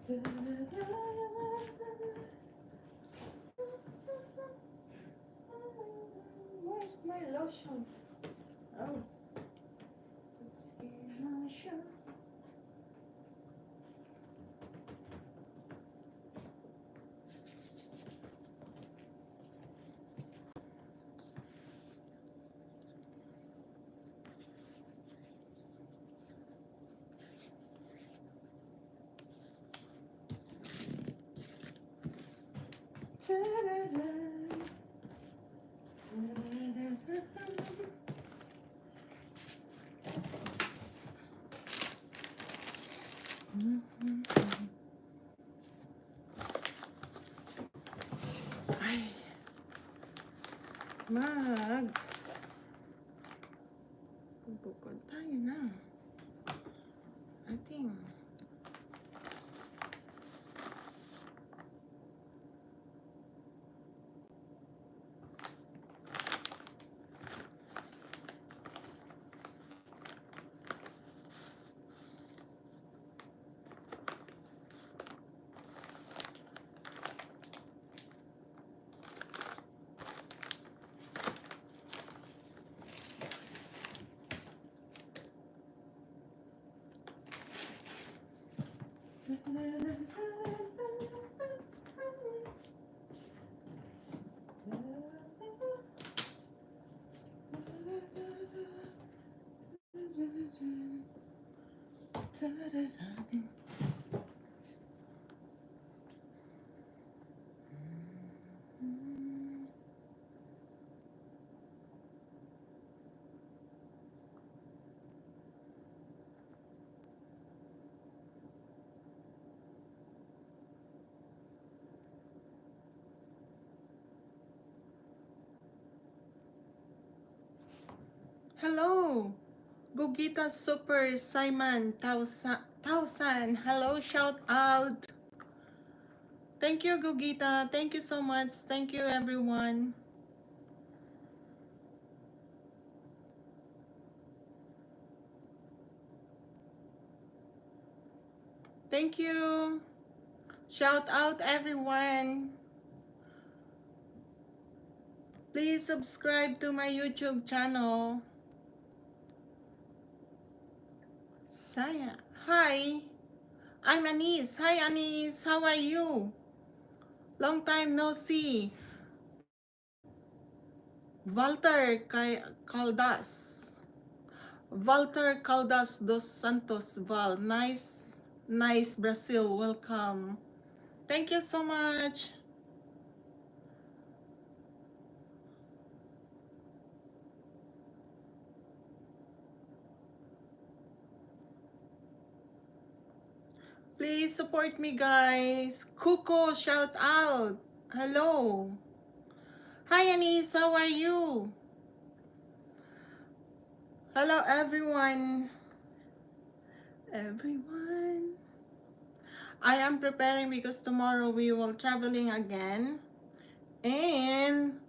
Where's my lotion? Oh, it's here, lotion. Ay, bukod tayo na. I think. Hello, Gugita Super Simon 1000. Hello, shout out. Thank you, Gugita. Thank you so much. Thank you, everyone. Thank you. Shout out, everyone. Please subscribe to my YouTube channel. Saya. Hi, I'm Anis. Hi, Anis. How are you? Long time no see. Walter Caldas. Walter Caldas dos Santos Val. Nice Brazil. Welcome. Thank you so much. Please support me, guys. Kuko, shout out. Hello. Hi, Anis. How are you? Hello, everyone. Everyone. I am preparing because tomorrow we will traveling again. And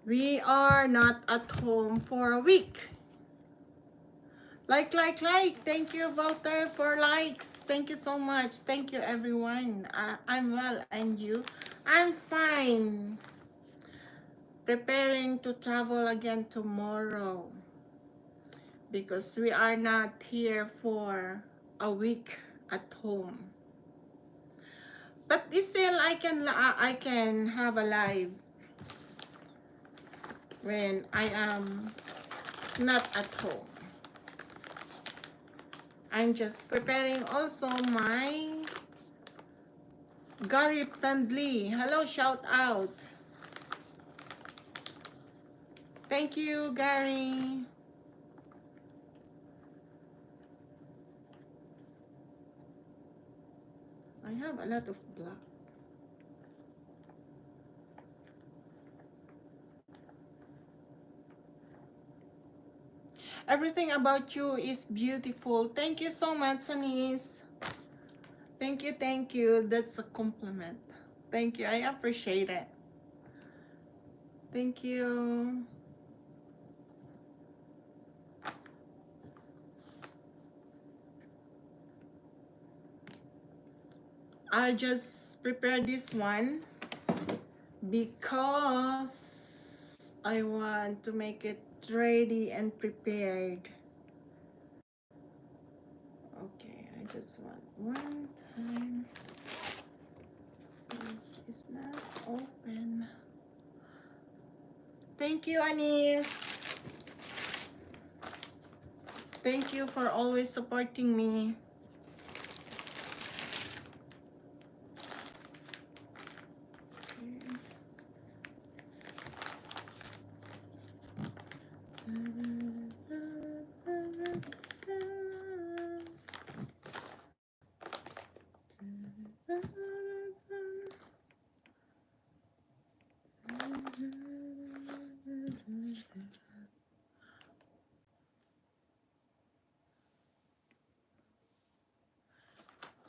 we are not at home for a week. Like. Thank you, Walter, for likes. Thank you so much. Thank you, everyone. I'm well, and you? I'm fine. Preparing to travel again tomorrow because we are not here for a week at home. But still, I can have a live when I am not at home. I'm just preparing also my Gary Pendley. Hello, shout out. Thank you, Gary. I have a lot of black. Everything about you is beautiful. Thank you so much, Anis. Thank you. That's a compliment. Thank you. I appreciate it. Thank you. I just prepared this one because I want to make it ready and prepared. Okay, I just want one time. This is not open. Thank you, Anis. Thank you for always supporting me.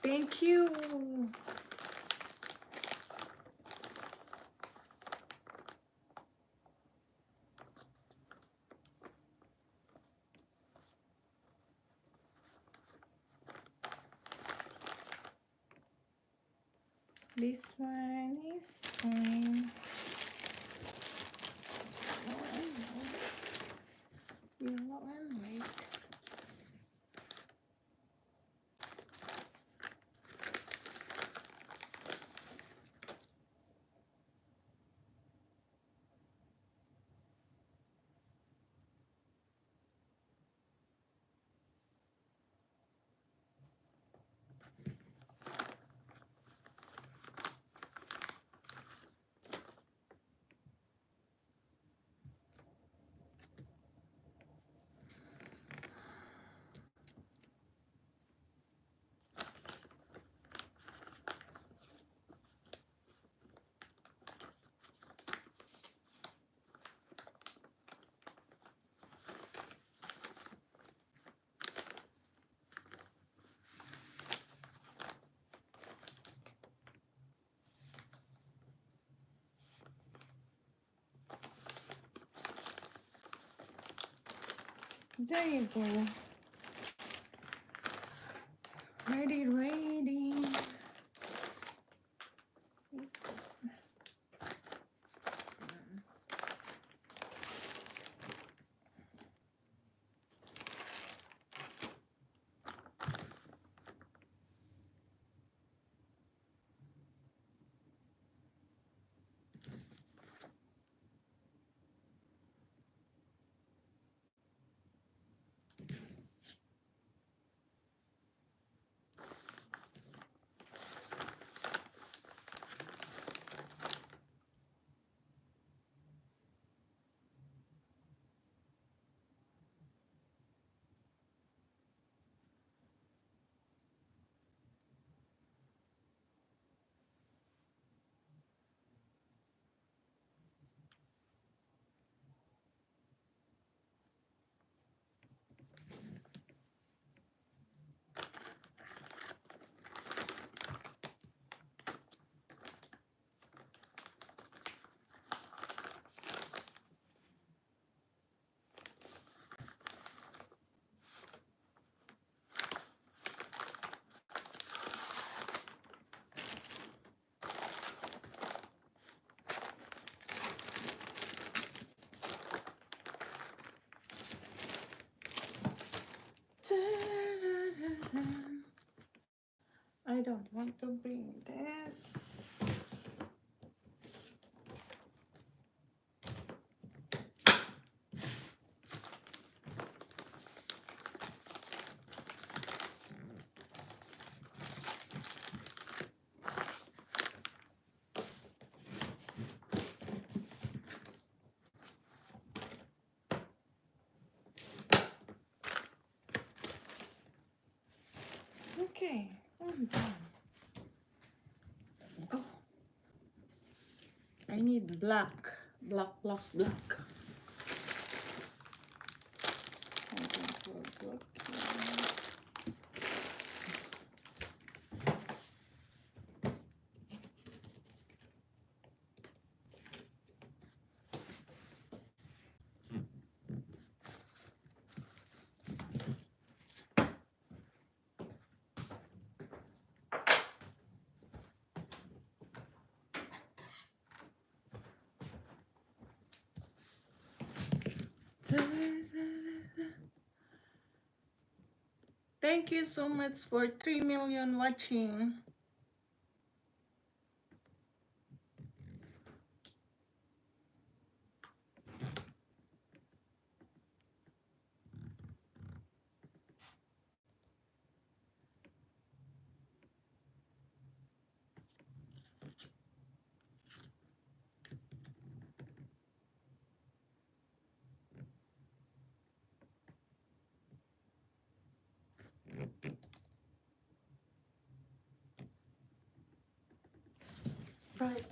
Thank you. This one is fine. Yellow and white. There you go. Ready, ready. I don't want to bring this. Okay, I'm done. Oh, I need black. Black, black, black. I'm going for black. Thank you so much for 3 million watching. Right.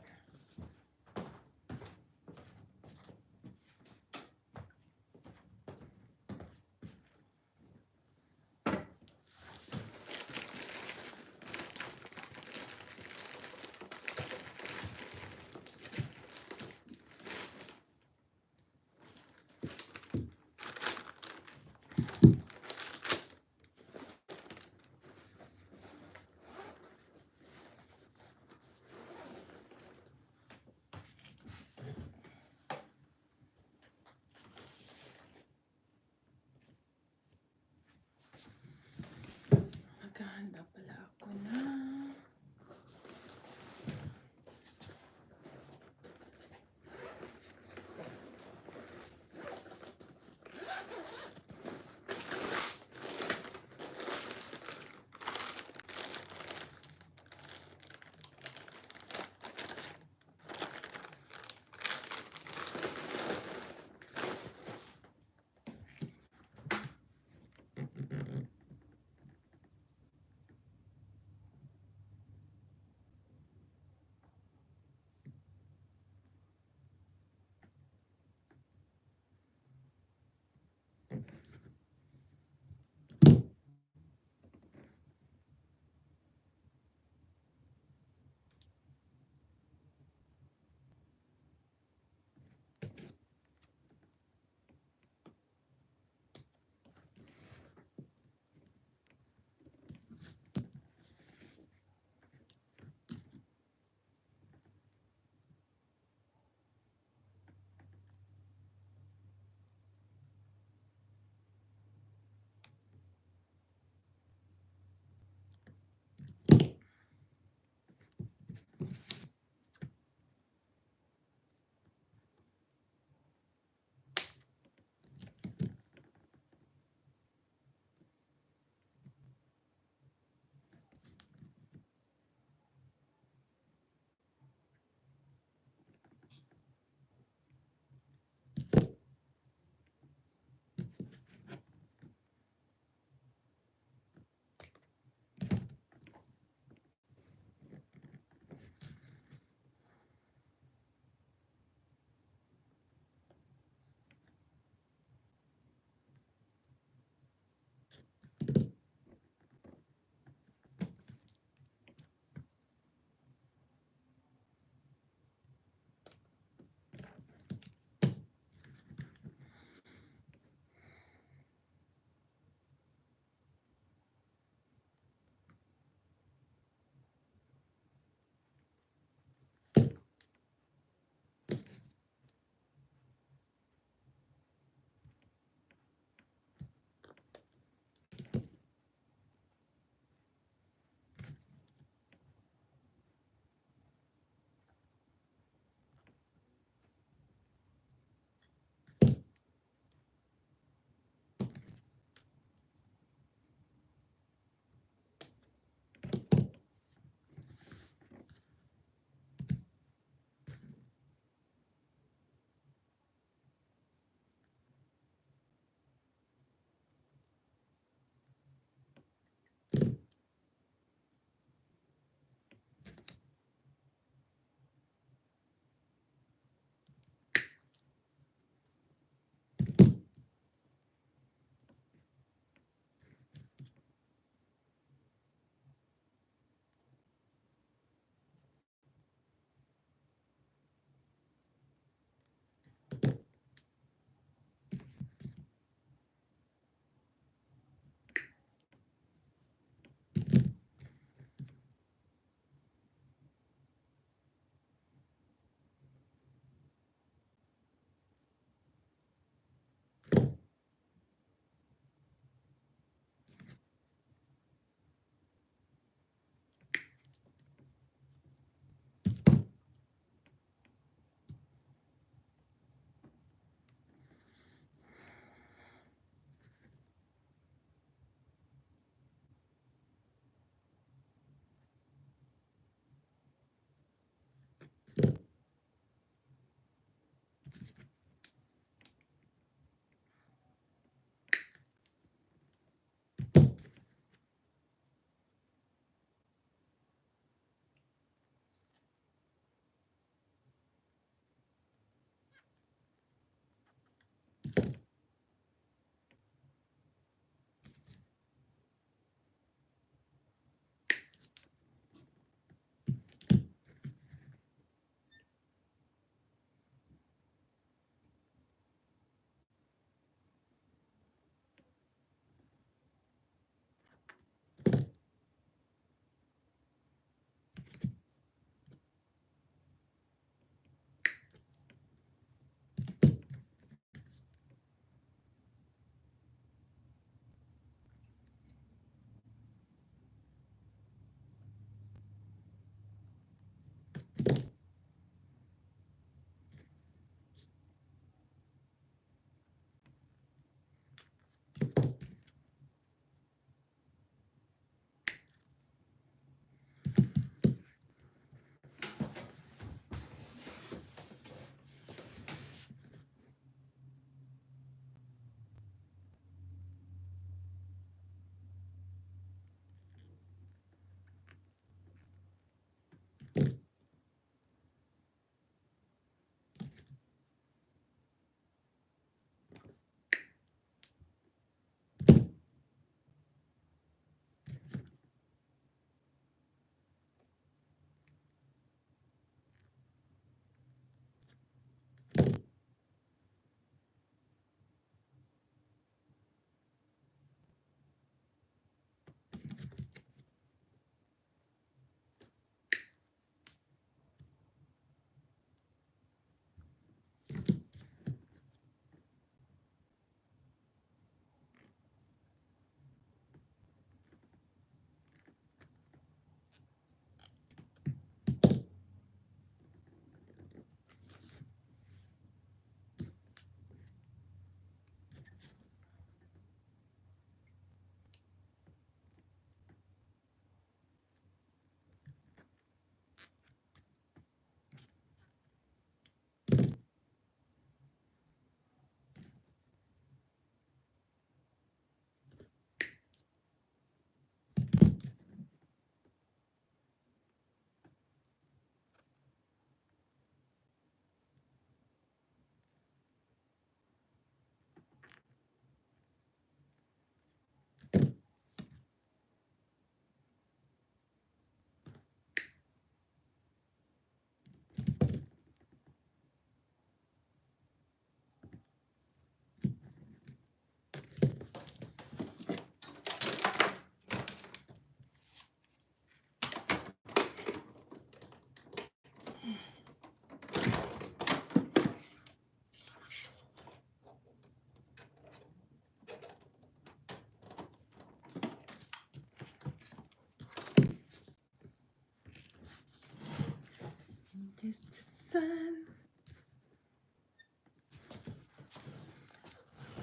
is the sun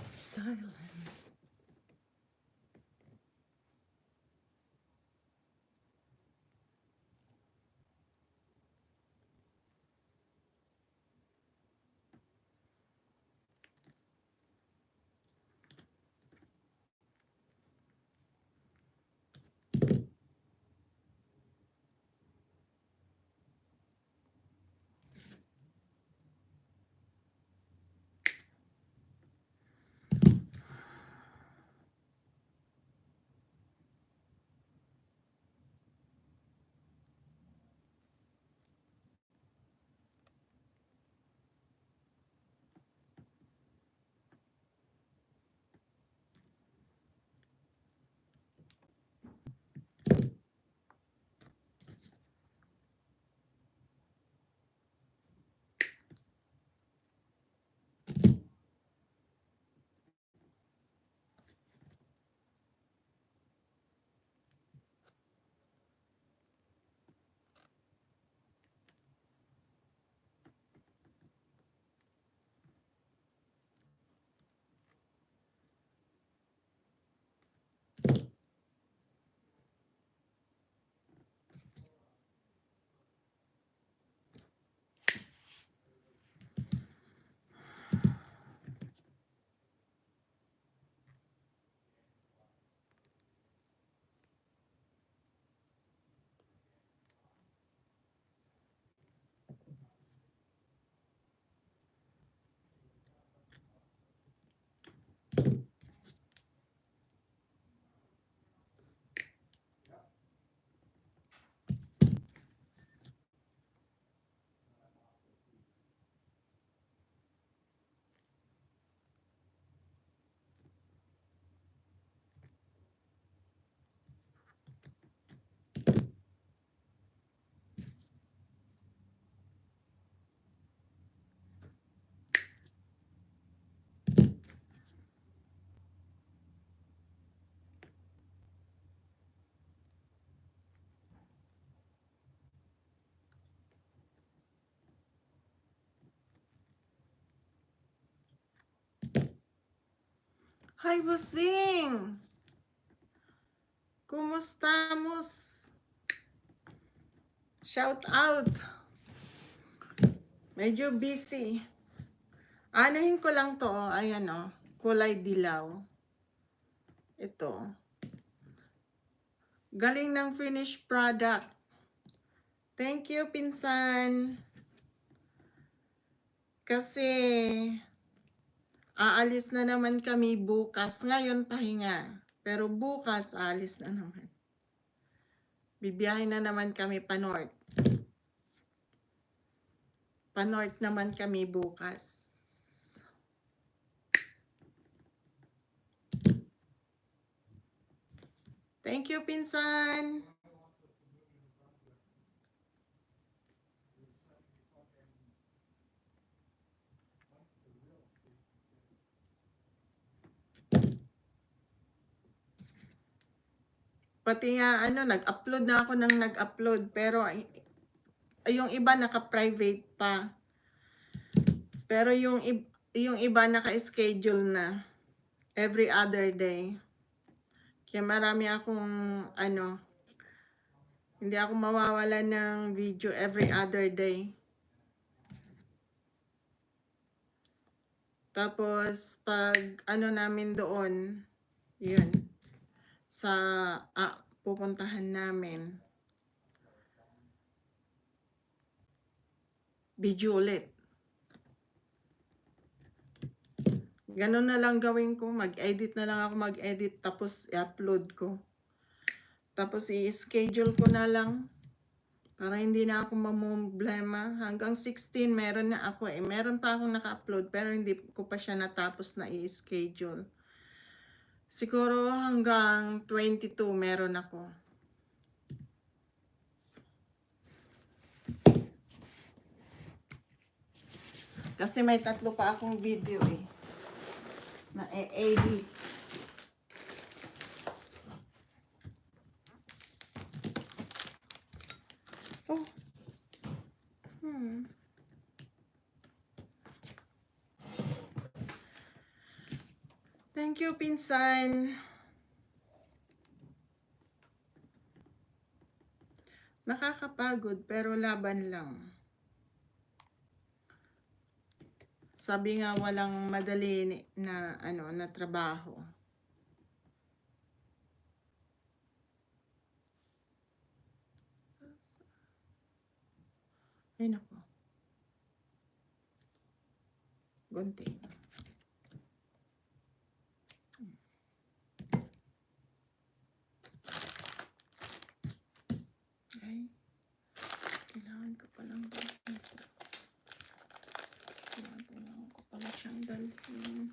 silent. Hi, Boss Bing! Kumustamos? Shout out! Medyo busy. Anahin ko lang to, ayan o, kulay dilaw. Ito. Galing ng finished product. Thank you, pinsan. Kasi, aalis na naman kami bukas. Ngayon pahinga. Pero bukas, aalis na naman. Bibiyahin na naman kami pa north. Pa north naman kami bukas. Thank you, pinsan. Pati nga, nag-upload na ako ng nag-upload. Pero, yung iba naka-private pa. Pero yung iba naka-schedule na. Every other day. Kaya marami akong, hindi ako mawawala ng video every other day. Tapos, pag namin doon, yun, sa pupuntahan namin, video ulit. Ganun na lang gawin ko, mag-edit na lang ako mag-edit, tapos i-upload ko. Tapos i-schedule ko na lang, para hindi na ako mamumblema. Hanggang 16 meron na ako eh. Meron pa akong naka-upload, pero hindi ko pa siya natapos na i-schedule. Siguro hanggang 22 meron ako. Kasi may 3 pa akong video eh. Na e-edit. Oh. Thank you, pinsan. Nakakapagod pero laban lang. Sabi nga walang madali na na trabaho. Ay nako. Gunting. Ay, kailangan ko palang dalhin. Kailangan ko pala siyang dalhin.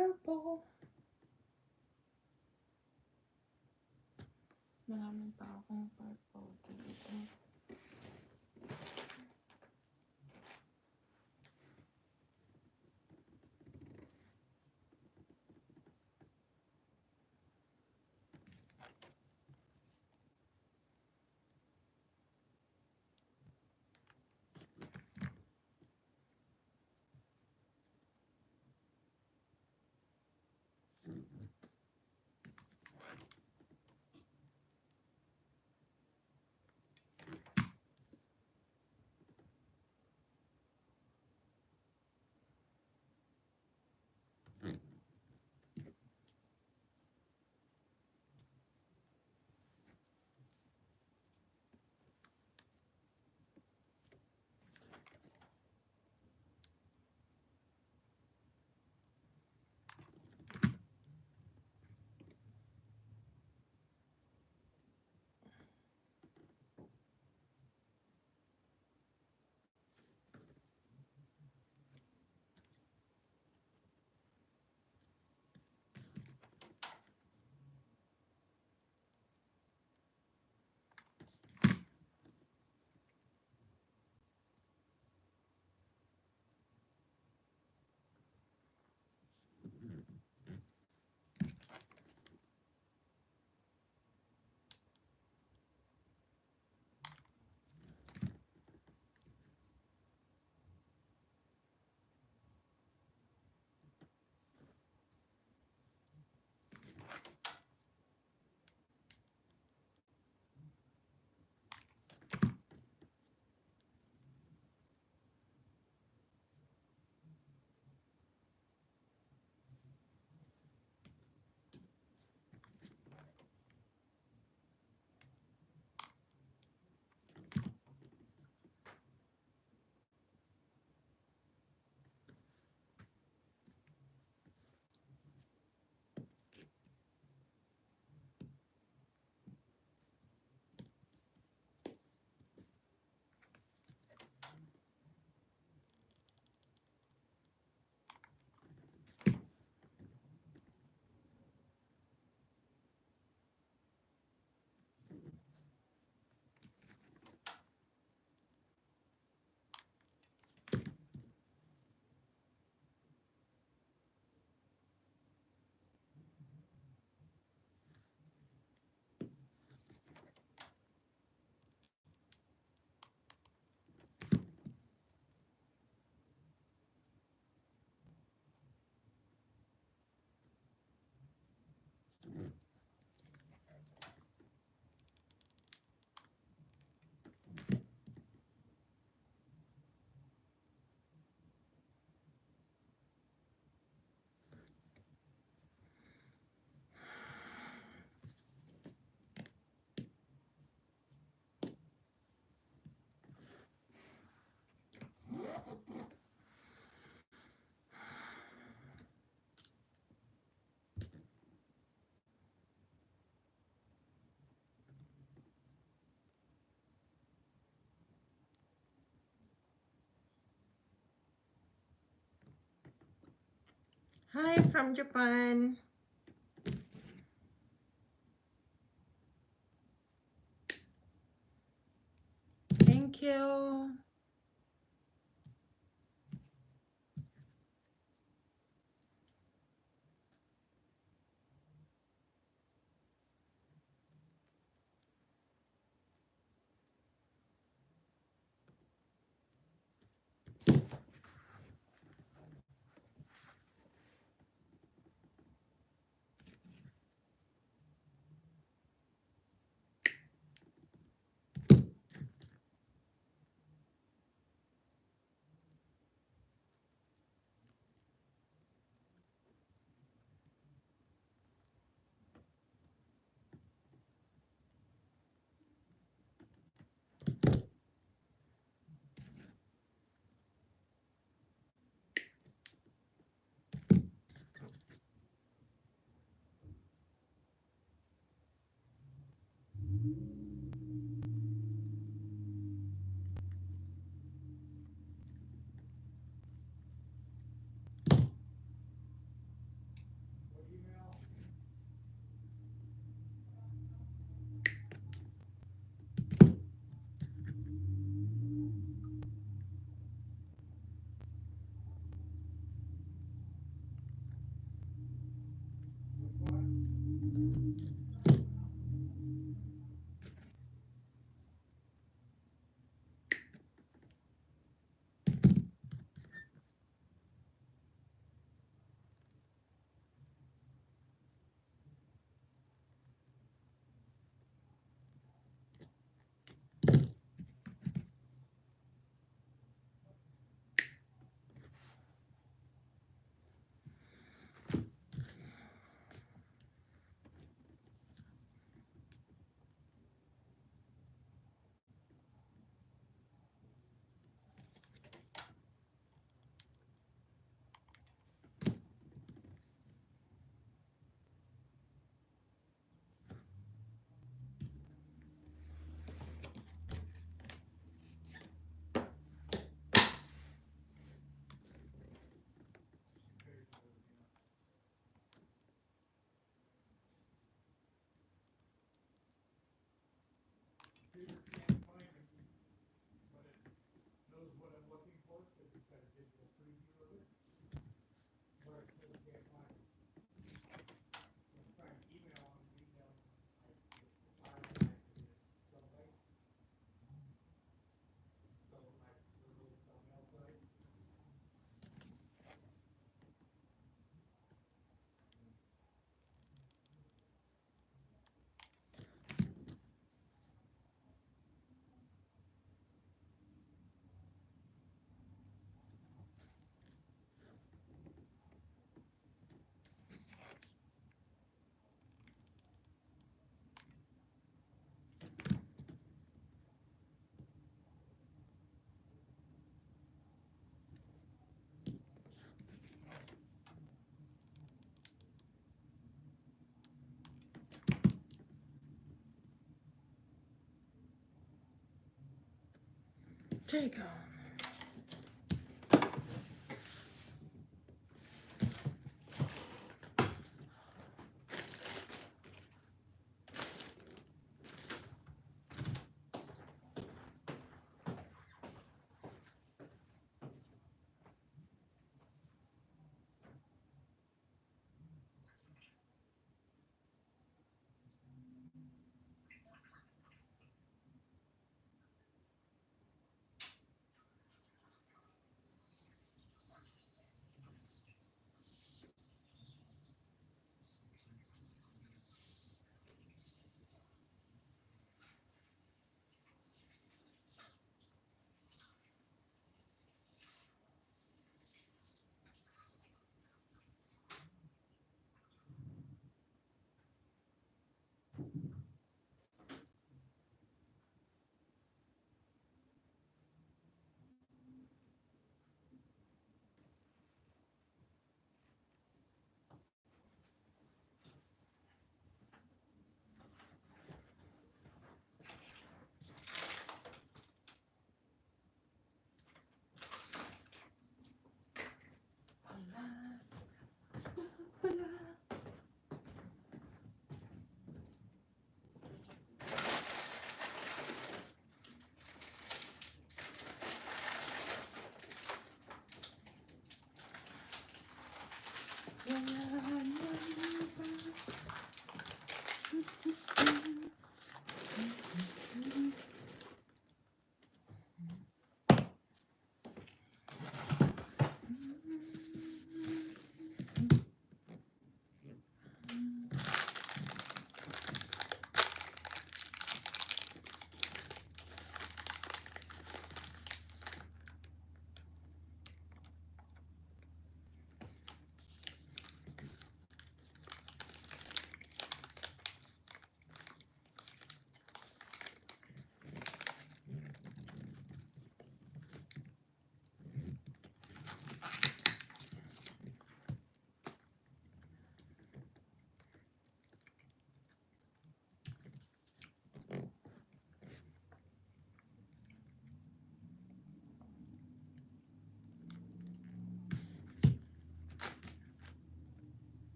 Purple. Maraming pa akong purple dito. Hi from Japan. Thank you. Take off.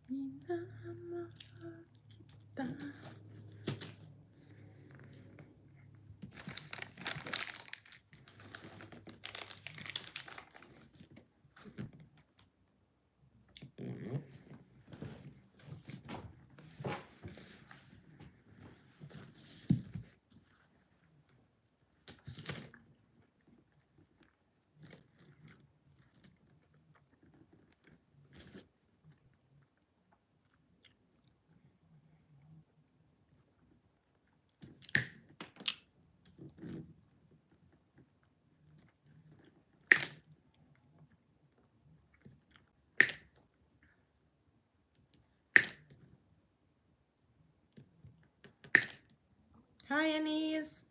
Minamahal kita. Hi, Anis.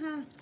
ha.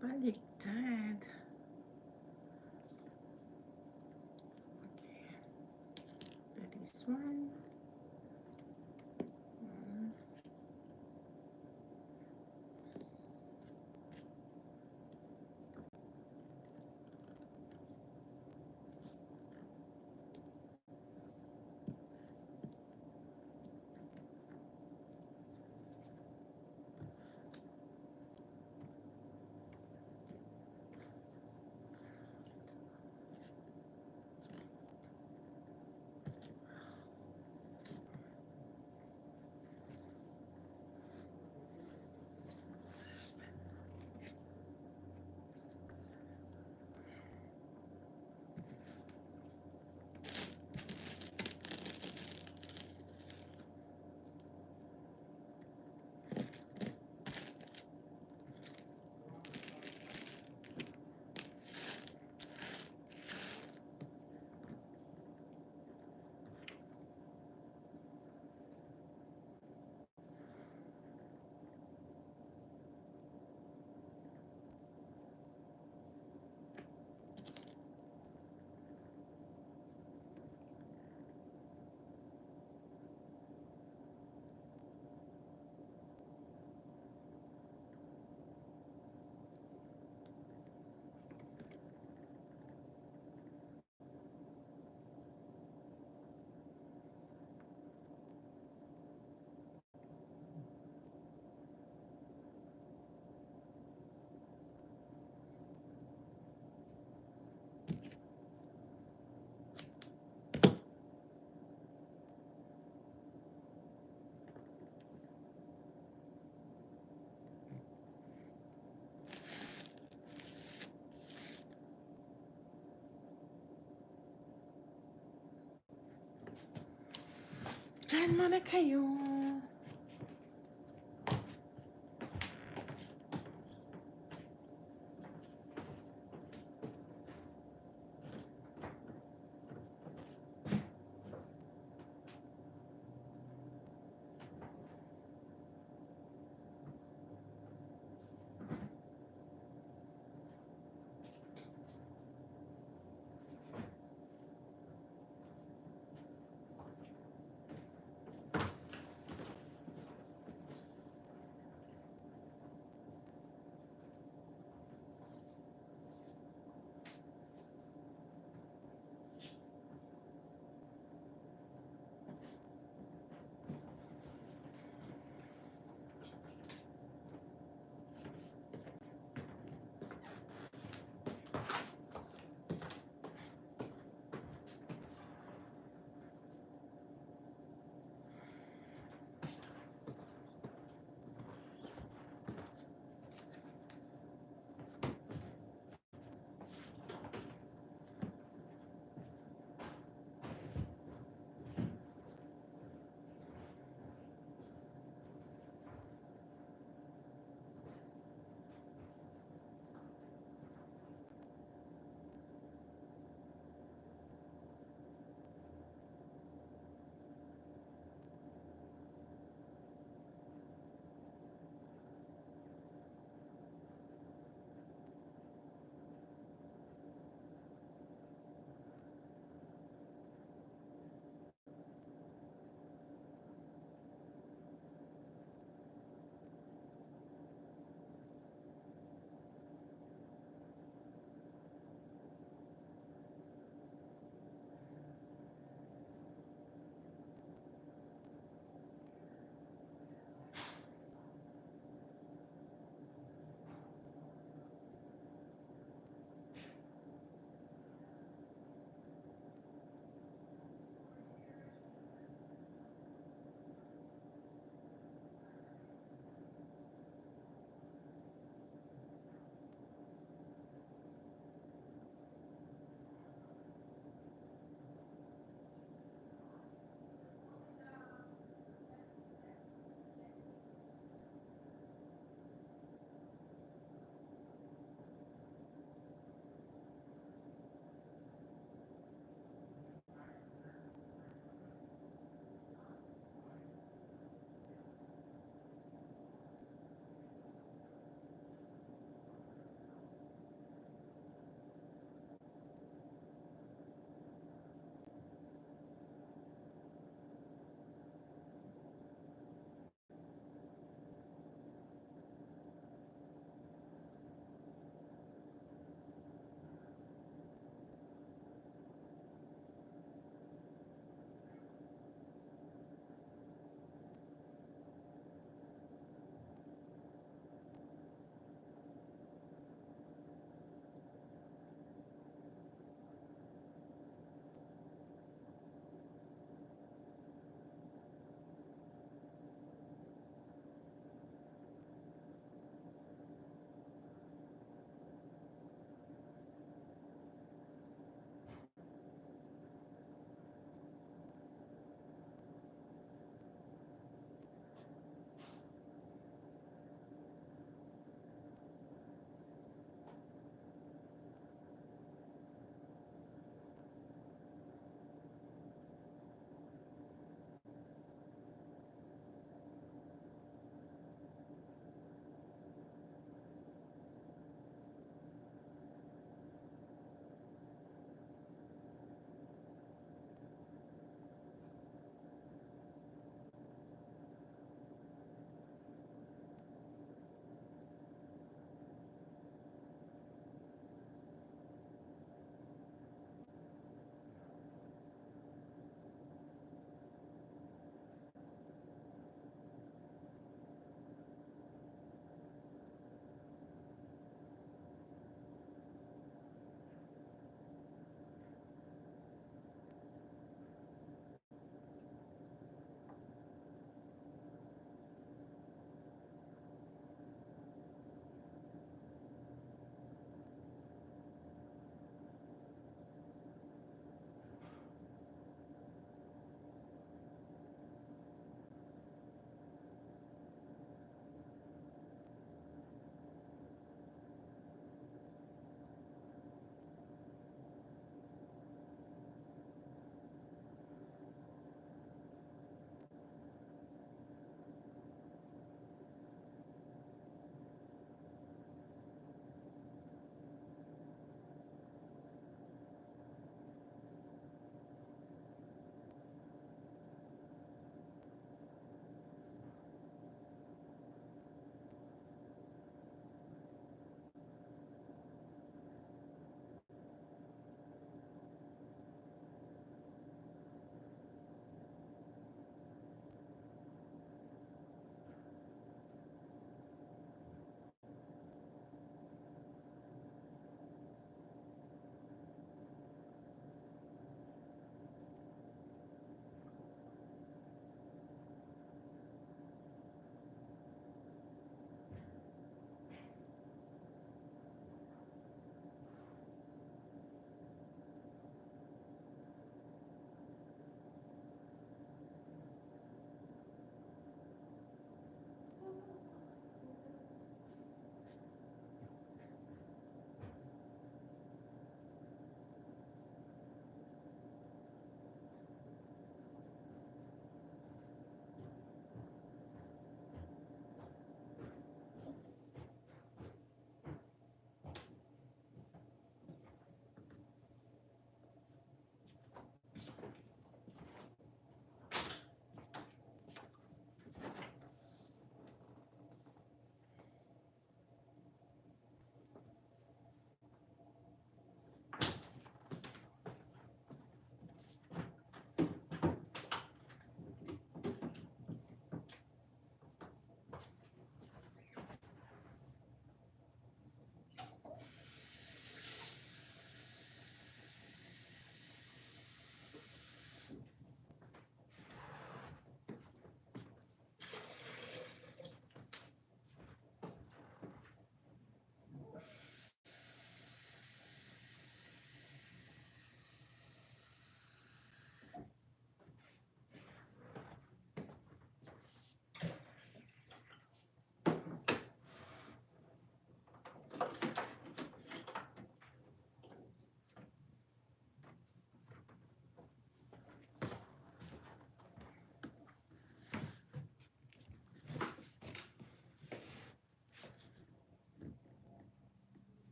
Baliktad. Okay. That is one. Diyan muna kayo.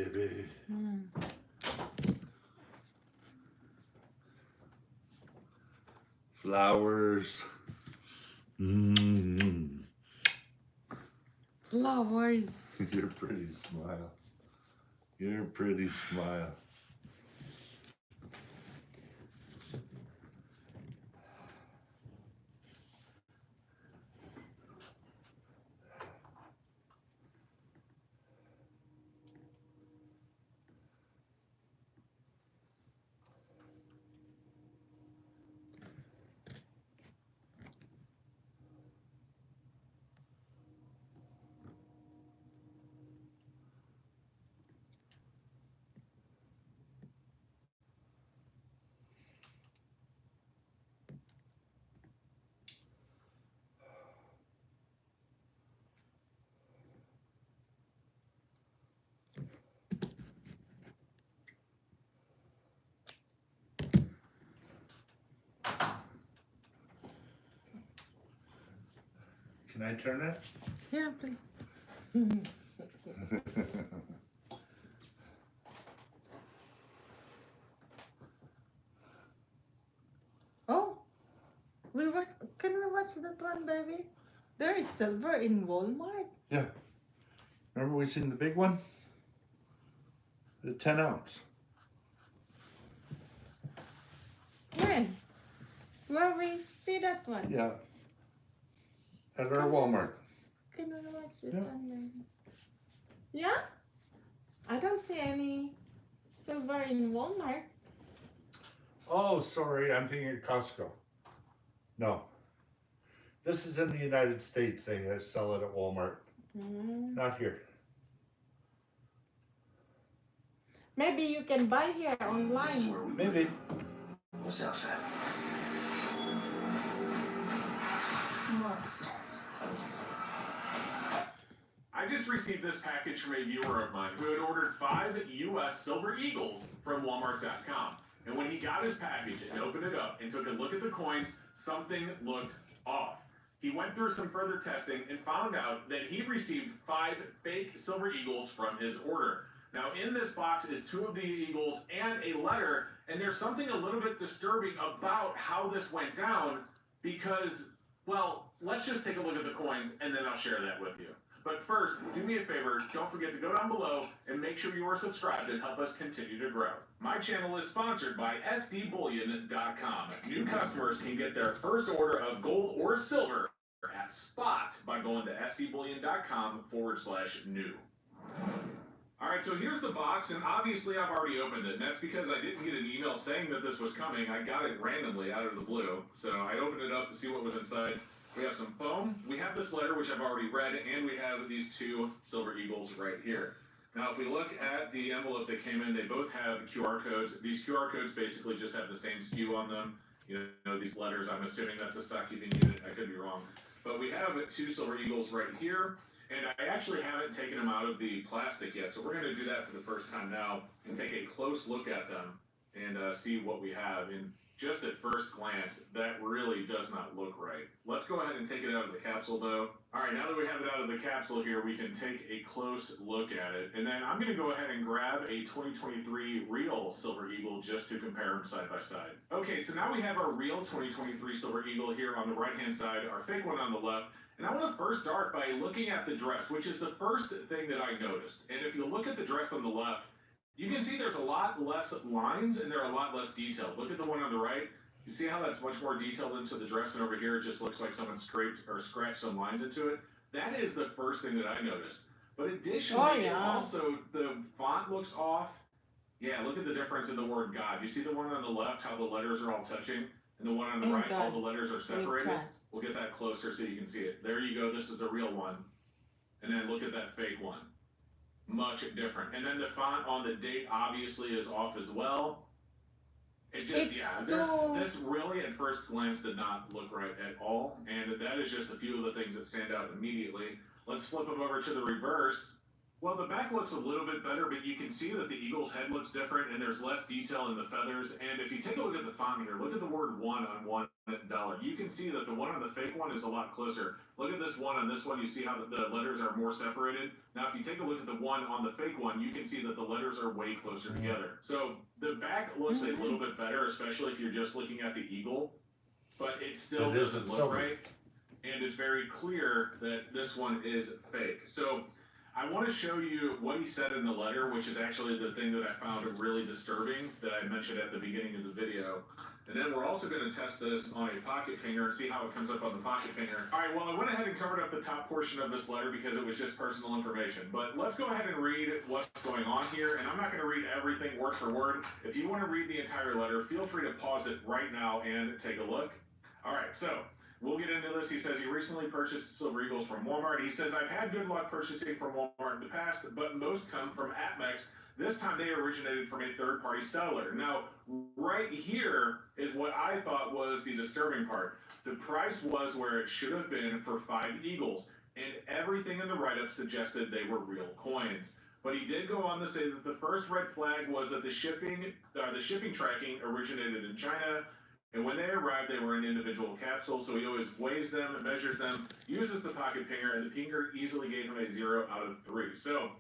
baby. Flowers. Flowers. Your pretty smile. Your pretty smile. Can I turn it? Yeah, please. Oh, can we watch that one, baby? There is silver in Walmart. Yeah. Remember we seen the big one? The 10 ounce. When? Where we see that one? Yeah. At our Walmart. Can we watch it Yeah. one, baby? Yeah? I don't see any silver in Walmart. Oh, sorry. I'm thinking of Costco. No. This is in the United States. They sell it at Walmart. Not here. Maybe you can buy here online. Maybe. I just received this package from a viewer of mine who had ordered 5 U.S. Silver Eagles from Walmart.com. And when he got his package and opened it up and took a look at the coins, something looked off. He went through some further testing and found out that he received 5 fake Silver Eagles from his order. Now, in this box is 2 of the Eagles and a letter, and there's something a little bit disturbing about how this went down because, well, let's just take a look at the coins and then I'll share that with you. But first, do me a favor, don't forget to go down below and make sure you are subscribed and help us continue to grow. My channel is sponsored by SDBullion.com. New customers can get their first order of gold or silver at spot by going to SDBullion.com/new. Alright, so here's the box, and obviously I've already opened it, and that's because I didn't get an email saying that this was coming. I got it randomly out of the blue, so I opened it up to see what was inside. We have some foam, we have this letter, which I've already read, and we have these 2 Silver Eagles right here. Now, if we look at the envelope that came in, they both have QR codes. These QR codes basically just have the same SKU on them. You know, these letters, I'm assuming that's a stock keeping unit. I could be wrong. But we have 2 Silver Eagles right here, and I actually haven't taken them out of the plastic yet. So we're going to do that for the first time now and take a close look at them and see what we have. And just at first glance, that really does not look right. Let's go ahead and take it out of the capsule though. All right, now that we have it out of the capsule here, we can take a close look at it. And then I'm gonna go ahead and grab a 2023 real Silver Eagle just to compare them side by side. Okay, so now we have our real 2023 Silver Eagle here on the right-hand side, our fake one on the left. And I want to first start by looking at the dress, which is the first thing that I noticed. And if you look at the dress on the left, you can see there's a lot less lines and they're a lot less detailed. Look at the one on the right. You see how that's much more detailed into the dress, and over here it just looks like someone scraped or scratched some lines into it. That is the first thing that I noticed. But additionally, also the font looks off. Yeah, look at the difference in the word God. You see the one on the left, how the letters are all touching? And the one on the right, God. all the letters are separated. We'll get that closer so you can see it. There you go. This is the real one. And then look at that fake one. Much different. And then the font on the date obviously is off as well. It just, this really at first glance did not look right at all. And that is just a few of the things that stand out immediately. Let's flip them over to the reverse. Well, the back looks a little bit better, but you can see that the eagle's head looks different and there's less detail in the feathers. And if you take a look at the font here, look at the word one on $1. You can see that the one on the fake one is a lot closer. Look at this one on this one, you see how the letters are more separated. Now, if you take a look at the one on the fake one, you can see that the letters are way closer together. So the back looks a little bit better, especially if you're just looking at the eagle, but it still doesn't look right. And it's very clear that this one is fake. So I want to show you what he said in the letter, which is actually the thing that I found really disturbing that I mentioned at the beginning of the video. And then we're also going to test this on a pocket finger and see how it comes up on the pocket finger. All right, well, I went ahead and covered up the top portion of this letter because it was just personal information. But let's go ahead and read what's going on here. And I'm not going to read everything word for word. If you want to read the entire letter, feel free to pause it right now and take a look. All right, so we'll get into this. He says he recently purchased Silver Eagles from Walmart. He says, I've had good luck purchasing from Walmart in the past, but most come from APMEX. This time they originated from a third-party seller. Now, right here is what I thought was the disturbing part. The price was where it should have been for 5 Eagles, and everything in the write-up suggested they were real coins. But he did go on to say that the first red flag was that the shipping tracking originated in China. And when they arrived, they were in individual capsules, so he always weighs them, measures them, uses the pocket pinger, and the pinger easily gave him a 0 out of 3. So,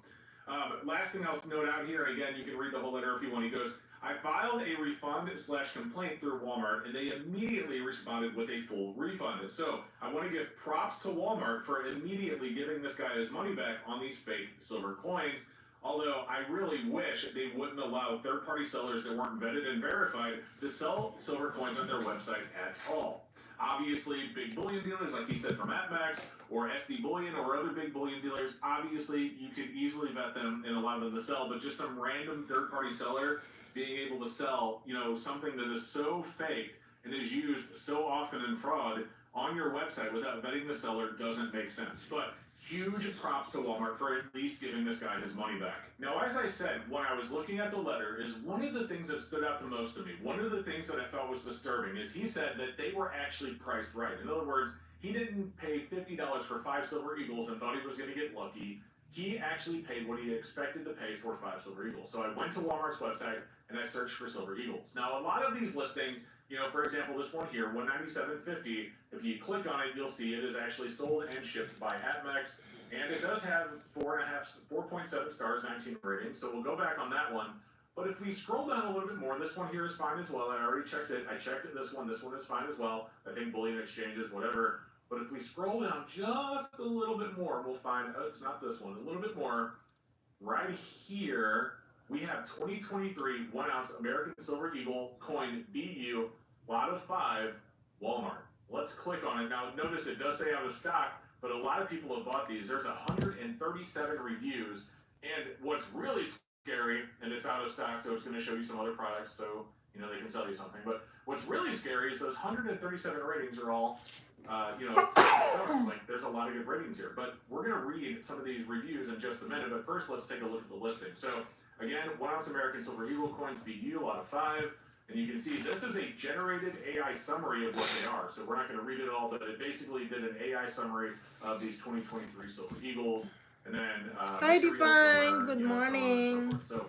last thing I'll note out here, again, you can read the whole letter if you want. He goes, I filed a refund/complaint through Walmart, and they immediately responded with a full refund. So, I want to give props to Walmart for immediately giving this guy his money back on these fake silver coins. Although I really wish they wouldn't allow third-party sellers that weren't vetted and verified to sell silver coins on their website at all. Obviously, big bullion dealers, like he said, from APMEX or SD Bullion or other big bullion dealers, obviously you could easily vet them and allow them to sell, but just some random third-party seller being able to sell, something that is so faked and is used so often in fraud on your website without vetting the seller doesn't make sense. But huge props to Walmart for at least giving this guy his money back. Now, as I said, when I was looking at the letter, is one of the things that stood out the most to me, one of the things that I thought was disturbing, is he said that they were actually priced right. In other words, he didn't pay $50 for 5 Silver Eagles and thought he was going to get lucky. He actually paid what he expected to pay for 5 Silver Eagles. So I went to Walmart's website and I searched for Silver Eagles. Now, a lot of these listings, for example, this one here, $197.50, if you click on it, you'll see it is actually sold and shipped by APMEX, and it does have 4.7 stars, 19 ratings, so we'll go back on that one. But if we scroll down a little bit more, this one here is fine as well. I already checked it. I checked it, this one is fine as well. I think Bullion Exchanges, whatever. But if we scroll down just a little bit more, we'll find, it's not this one, a little bit more. Right here, we have 2023 1-ounce American Silver Eagle coin BU, lot of 5, Walmart. Let's click on it. Now, notice it does say out of stock, but a lot of people have bought these. There's 137 reviews, and what's really scary, and it's out of stock, so it's going to show you some other products, so they can sell you something. But what's really scary is those 137 ratings are all, like there's a lot of good ratings here. But we're going to read some of these reviews in just a minute. But first, let's take a look at the listing. So again, 1-ounce American Silver Eagle coins BU, lot of 5. And you can see this is a generated AI summary of what they are. So we're not going to read it all, but it basically did an AI summary of these 2023 Silver Eagles. And then Hi, Divine. Good morning. So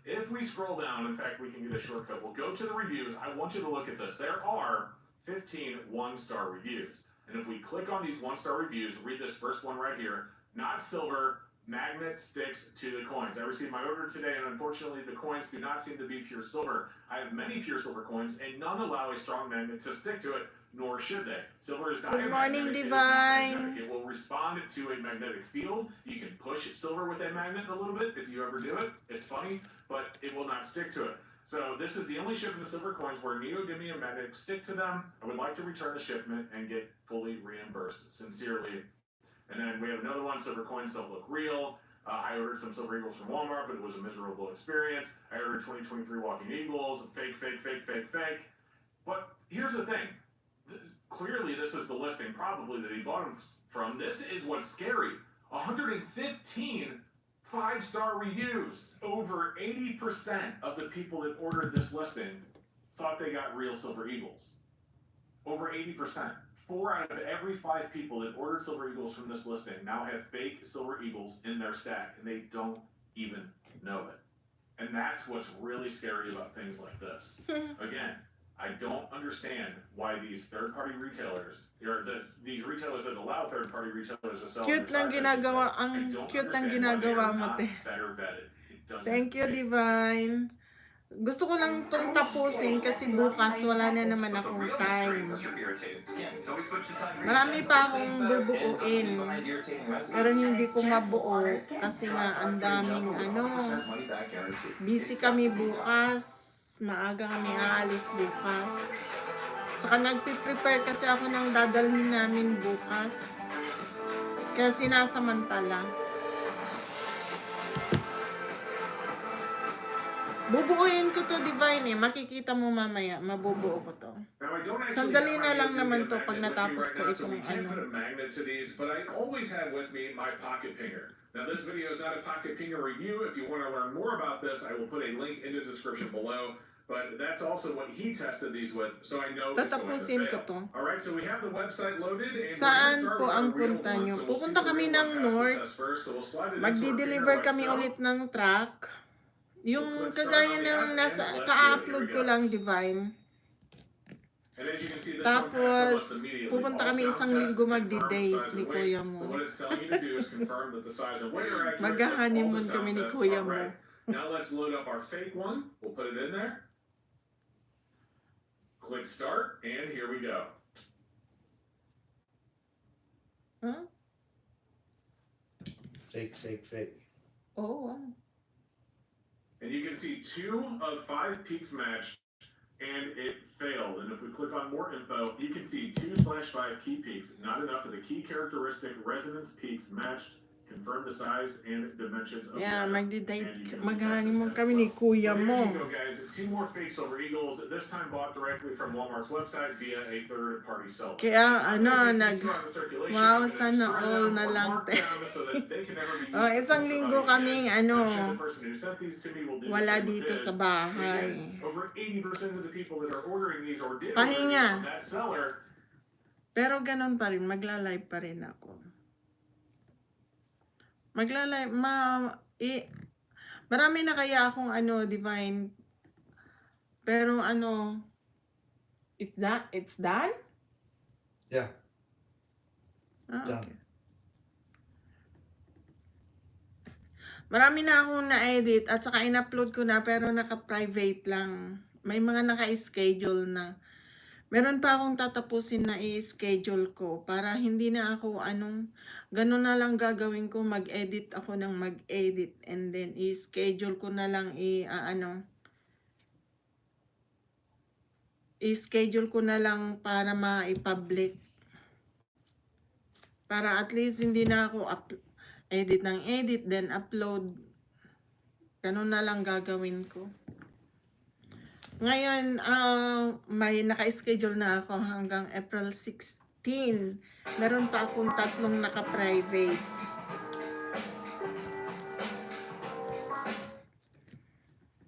if we scroll down, in fact, we can get a shortcut. We'll go to the reviews. I want you to look at this. There are 15 1-star reviews. And if we click on these 1-star reviews, read this first one right here. Not silver. Magnet sticks to the coins. I received my order today, and unfortunately, the coins do not seem to be pure silver. I have many pure silver coins, and none allow a strong magnet to stick to it, nor should they. Silver is Good morning, diamagnetic. Divine. It will respond to a magnetic field. You can push silver with a magnet a little bit if you ever do it. It's funny, but it will not stick to it. So this is the only shipment of silver coins where neodymium magnets stick to them. I would like to return the shipment and get fully reimbursed. Sincerely. And then we have another one, silver coins don't look real. I ordered some Silver Eagles from Walmart, but it was a miserable experience. I ordered 2023 Walking Eagles, fake. But here's the thing. Clearly, this is the listing probably that he bought them from. This is what's scary. 115 5-star reviews. Over 80% of the people that ordered this listing thought they got real Silver Eagles. Over 80%. 4 out of every 5 people that ordered Silver Eagles from this listing now have fake Silver Eagles in their stack, and they don't even know it. And that's what's really scary about things like this. Again, I don't understand why these third-party retailers, or these retailers that allow third-party retailers to sell. Cute ng ginagawa, ang cute ng ginagawa mo, te. Better vetted. It doesn't Thank you, make Divine. Gusto ko lang tong tapusin kasi bukas wala na naman akong time. Marami pa akong bubuuin. Pero hindi ko mabuo kasi nga ang daming busy kami bukas. Maaga kami aalis bukas. Tsaka nagpiprepare kasi ako ng dadalhin namin bukas. Kaya sinasamantala. Bubuuin ko to, Divine, eh. Makikita mo mamaya. Mabubuo ko to. Sandali na lang naman to pag natapos ko itong But I always have with me my pocket pinger. Now this video is not a pocket pinger review. If you want to learn more about this, I will put a link in the description below. But that's also what he tested these with, so I know it's going to Tatapusin ko fail. to. Alright, so we have the website loaded. And Saan we're po gonna start ang with our real punta one, nyo? so we'll Pupunta see kami the real ng one passes North. us first, so we'll slide it into our Magdi-deliver pinger kami like so. ulit ng truck. Yung kagaya ng ka-upload ko lang, Divine. And as you can see, this one Tapos, passes us immediately. pupunta All kami sound isang tests linggo confirm magdi-date the size ni and kuya weight. mo. So what it's telling you to do is confirm that the size and weight are accurate. Mag-honeymoon All the kami sound ni tests kuya are mo. right. Now let's load up our fake one. We'll put it in there. Click start, and here we go. Huh? Fake. Oh, wow. And you can see 2 of 5 peaks matched, and it failed. And if we click on more info, you can see 2/5 key peaks. Not enough of the key characteristic resonance peaks matched. Confirm the size and dimensions of Yeah, the item. magdi-date. Mag-honeymoon kami ni kuya So mo. here you go, guys. 2 more fake Silver Eagles, this time bought directly from Walmart's website via a third-party seller. Kaya wow, Wow, sana all na lang, te. Isang linggo kaming wala dito sa bahay. Over 80% of the people that are ordering these or did Pahinga. order from that seller. Pero ganun pa rin, magla-live pa rin ako. Magla-live, marami na kaya akong Divine. Pero it's done? Yeah. Ah, Done. okay. Marami na akong na-edit at saka in-upload ko na pero naka-private lang. May mga naka-schedule na. Meron pa akong tatapusin na i-schedule ko para hindi na ako ganun na lang gagawin ko, mag-edit ako ng mag-edit and then i-schedule ko na lang i-schedule ko na lang para ma-public. Para at least hindi na ako edit ng edit then upload. Ganun na lang gagawin ko. Ngayon, may naka-schedule na ako hanggang April 16. Meron pa akong 3 naka-private.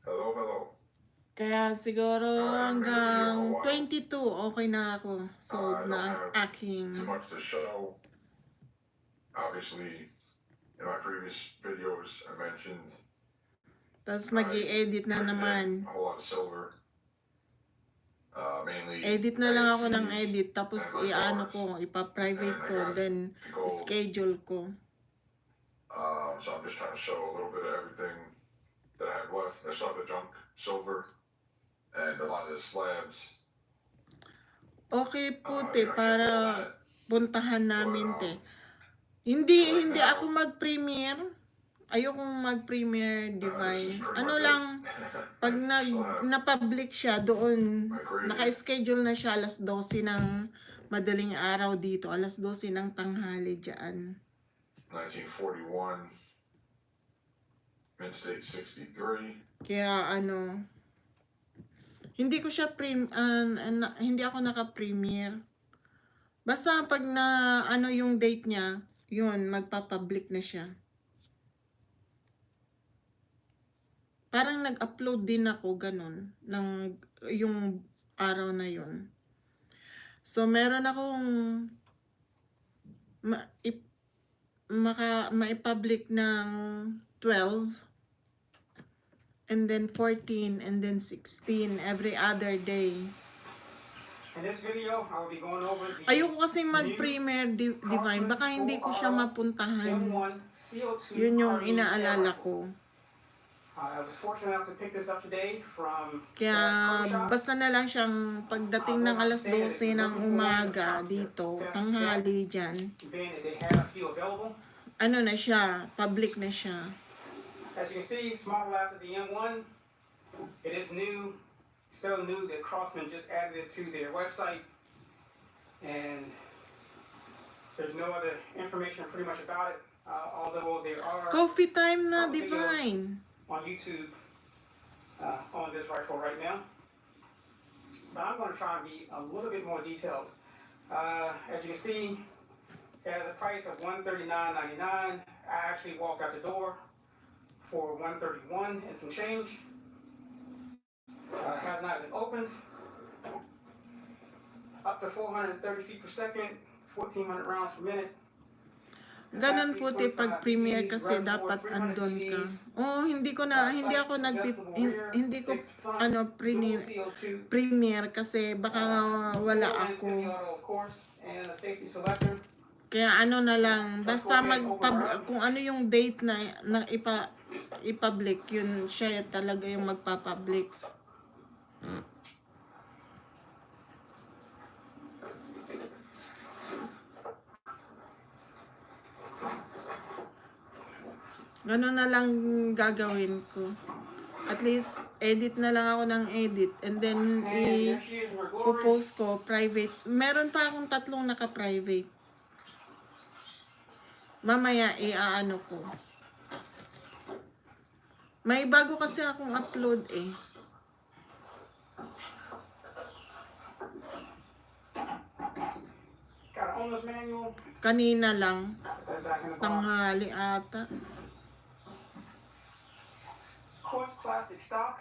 Hello. Kaya siguro hanggang 22, okay na ako. Sold na ang aking. Too much to show. Obviously, in my previous videos, I mentioned Tapos nag-i-edit na naman. a whole lot of silver. Mainly Edit na lang ako ng ASCs edit. Tapos ipa-private ko. Then to go. schedule ko. So I'm just trying to show a little bit of everything that I have left. I still have the junk silver and a lot of the slabs. Okay po, I te, can't para do all that. puntahan namin, te. Hindi ako mag-premiere. Ayokong mag-premiere, Divine. Pag na-public siya doon, naka-schedule na siya alas 12 ng madaling araw dito, alas 12 ng tanghali dyan. 1941, Mint State 63. Kaya hindi ko siya hindi ako naka-premiere. Basta pag na yung date niya, yun, magpa-public na siya. Parang nag-upload din ako ganun ng yung araw na yun. So, meron akong maipublic ng 12, and then 14, and then 16 every other day. In this video, I'll be going over the Ayoko kasi mag-premiere divine. Baka hindi ko siya mapuntahan. M1 CO2 Yun yung carbine inaalala air ko. rifle. I was fortunate enough to pick this up today from Kaya Coffee Shop. basta na lang siyang pagdating ng alas 12 ng umaga dito, tanghali dyan, Being that they had a few available. ano na siya, public na siya. As you can see, it's model after the M1. It is new, so new that Crossman just added it to their website. And there's no other information pretty much about it, although there are Coffee time na, divine. on YouTube on this rifle right now. But I'm going to try and be a little bit more detailed. As you can see, it has a price of $139.99. I actually walked out the door for $131 and some change. Has not been opened. Up to 430 feet per second, 1,400 rounds per minute. Ganun po pag premiere kasi dapat andon ka. Oh, hindi ko premiere kasi baka wala ako. Kaya ano na lang, basta kung ano yung date na i-public, yun siya talaga yung magpa-public. Ganun na lang gagawin ko. At least, edit na lang ako ng edit. And then, i-post ko private. Meron pa akong 3 naka-private. Mamaya, i-aano ko. May bago kasi akong upload eh. Kanina lang. Tanghali ata. Quartz plastic stock.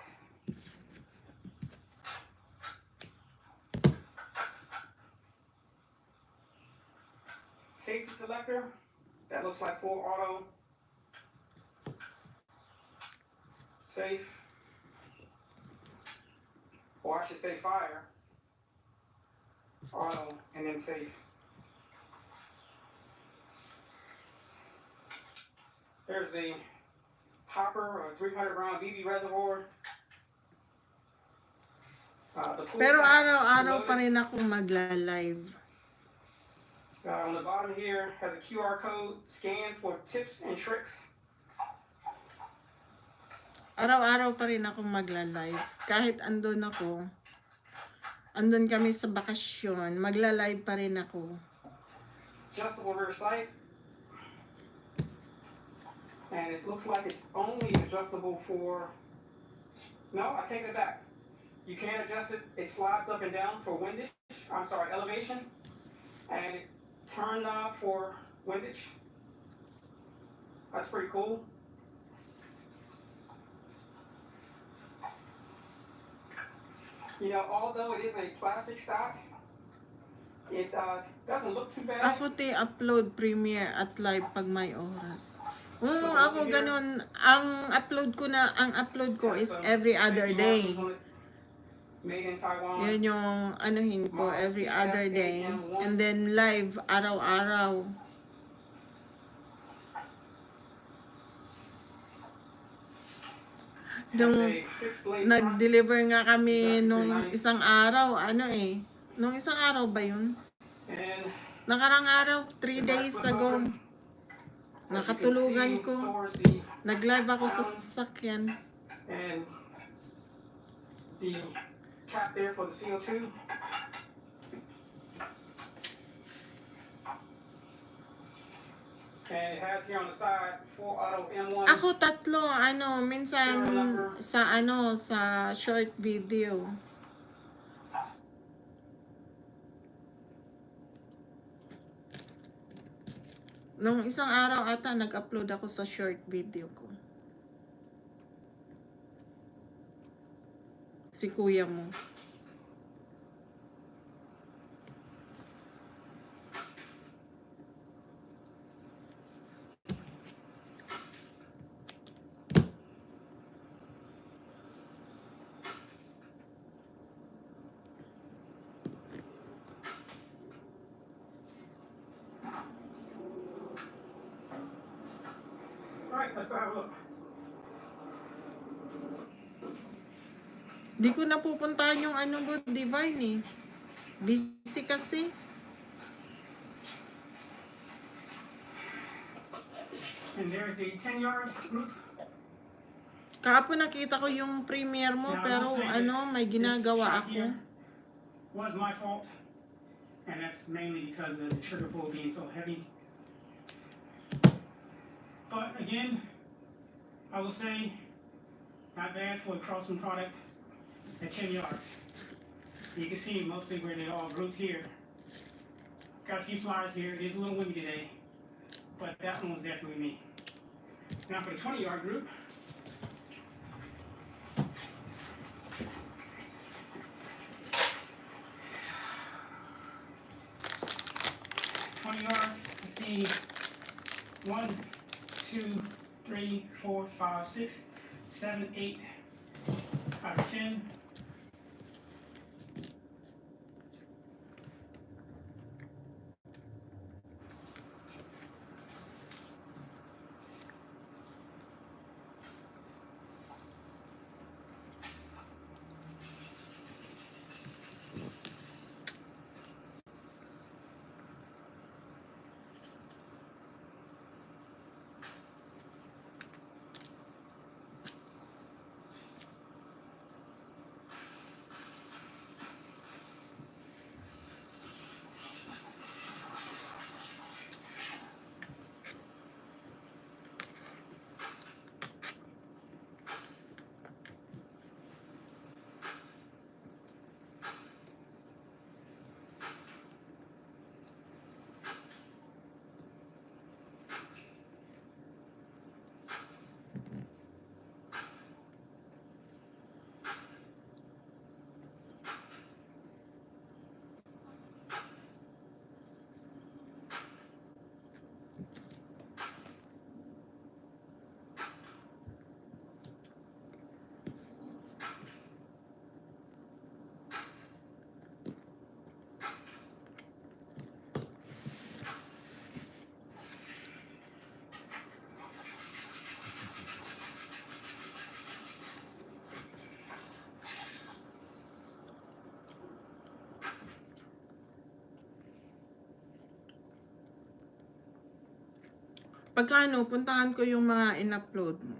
Safety selector. That looks like full auto. Safe. Or I should say fire. Auto and then safe. There's the hopper or 300 round BB reservoir. Pero araw-araw pa rin ako magla-live. On the bottom here has a QR code, scan for tips and tricks. Araw-araw pa rin ako magla-live. Kahit andun ako, andun kami sa bakasyon, magla-live pa rin ako. Adjustable rear sight. And it looks like it's only adjustable for, no, I take it back. You can adjust it, it slides up and down for windage, elevation, and it turns off for windage. That's pretty cool. You know, although it is a plastic stock, it doesn't look too bad. Ako upload premiere at live pag may oras. Ako ganun. Ang upload ko is every other day. Yun yung anuhin ko, every other day. And then live, araw-araw. Nung nag-deliver nga kami nung isang araw, nung isang araw ba yun? Nakarang araw, 3 days ago. Nakatulugan ko. Nag-live ako sa sasakyan. And the cap there for the CO2. And it has here on the side full auto M1. Ako 3, minsan sa short video. Nung isang araw ata, nag-upload ako sa short video ko. Si kuya mo. let's go have a look. Di ko napupuntahan yung ano mo, Divine eh. Busy kasi. And there's the 10-yard group. Kahapon nakita ko yung premiere mo, pero ano, may ginagawa ako. Was my fault, and that's mainly because of the trigger pull being so heavy. But again, I will say, not bad for a Crossman product at 10 yards. You can see mostly where they're all grouped here. Got a few flyers here. It is a little windy today, but that one was definitely me. Now for the 20-yard group. See 1, 2, 3, 4, 5, 6, 7, 8 out of 10. Pagkano, puntahan ko yung mga in-upload mo.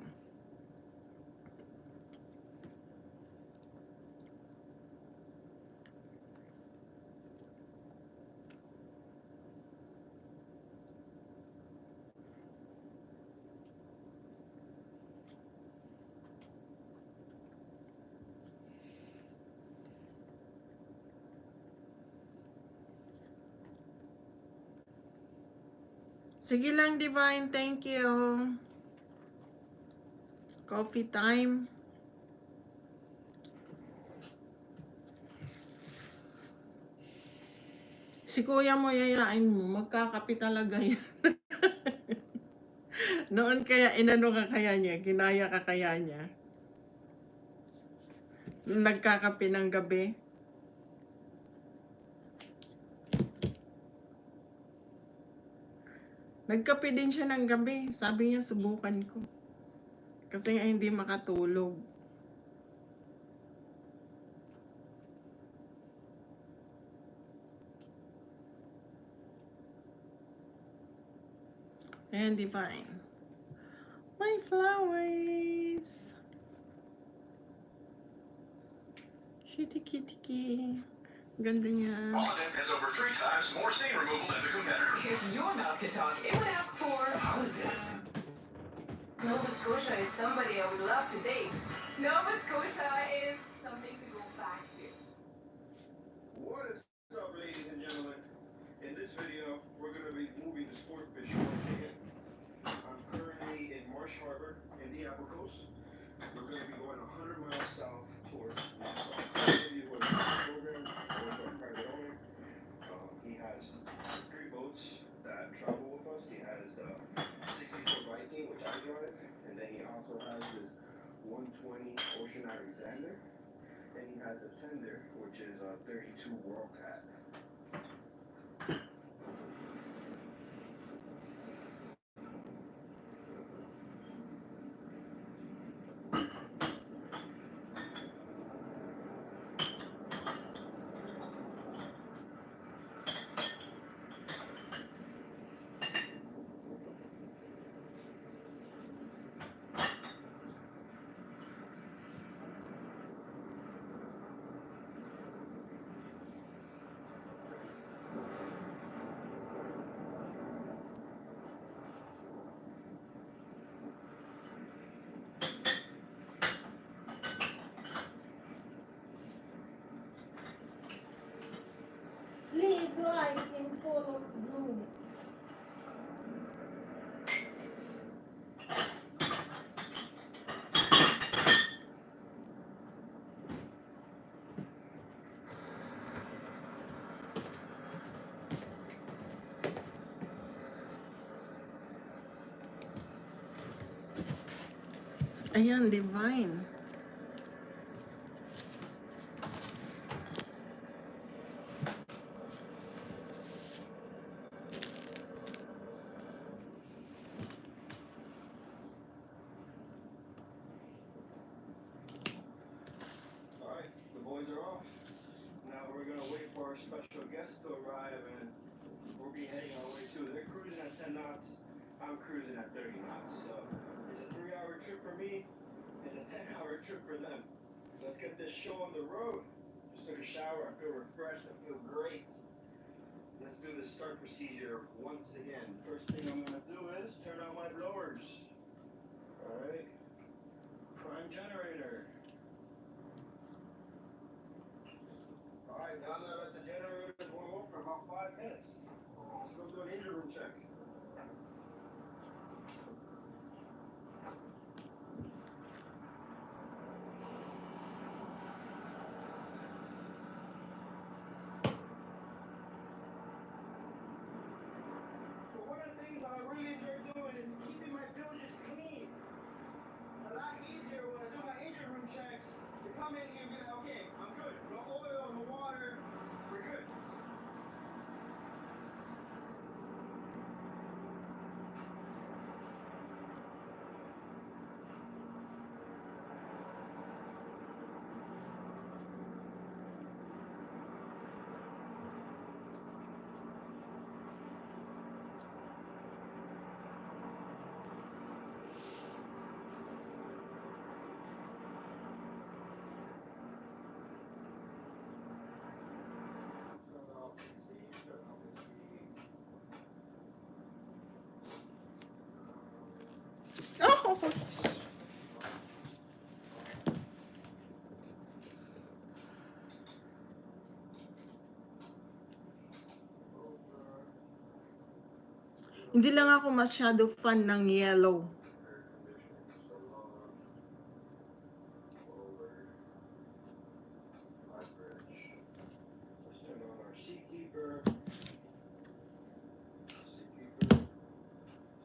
Sige lang, Divine. Thank you. Coffee time. Si kuya mo, yayain mo. Magkakapi talaga yan. Noon kaya, inano ka kaya niya? Ginaya ka kaya niya? Nagkakapi ng gabi. Nagkape din siya ng gabi. Sabi niya, subukan ko. Kasi nga hindi makatulog. And Divine. My flowers. Kitty, kitty, kitty. Ganda niya. Polident has over 3 times more stain removal as a competitor. If your mouth could talk, it would ask for Polident. Nova Scotia is somebody I would love to date. Nova Scotia is something to go back to. What is up, ladies and gentlemen? In this video, we're going to be moving the sport fish once again. I'm currently in Marsh Harbor, Indianapolis Coast. We're going to be going 100 miles south towards program, also a private owner. He has 3 boats that travel with us. He has the 60-foot Viking, which I drive, and then he also has this 120 Ocean Alexander, and he has a tender, which is a 32 World Cat. light in color blue. Ayan, divine. Alright, the boys are off. Now we're gonna wait for our special guest to arrive and we'll be heading our way too. They're cruising at 10 knots. I'm cruising at 30 knots. So it's a 3-hour trip for me and a 10-hour trip for them. Let's get this show on the road. Just took a shower. I feel refreshed. I feel great. Let's do the start procedure once again. First thing I'm gonna do is turn on my blowers. Alright. Prime generator. Alright, now I'm gonna let the generators warm up for about 5 minutes. Let's go do an engine room check. So one of the things I really enjoy doing is keeping my bilges clean. A lot easier when I do my engine room checks to come in here and be like, okay, I'm good. No oil, no water, we're good. Oh! Hindi lang ako masyado fan ng yellow. Let's turn on our Seakeeper.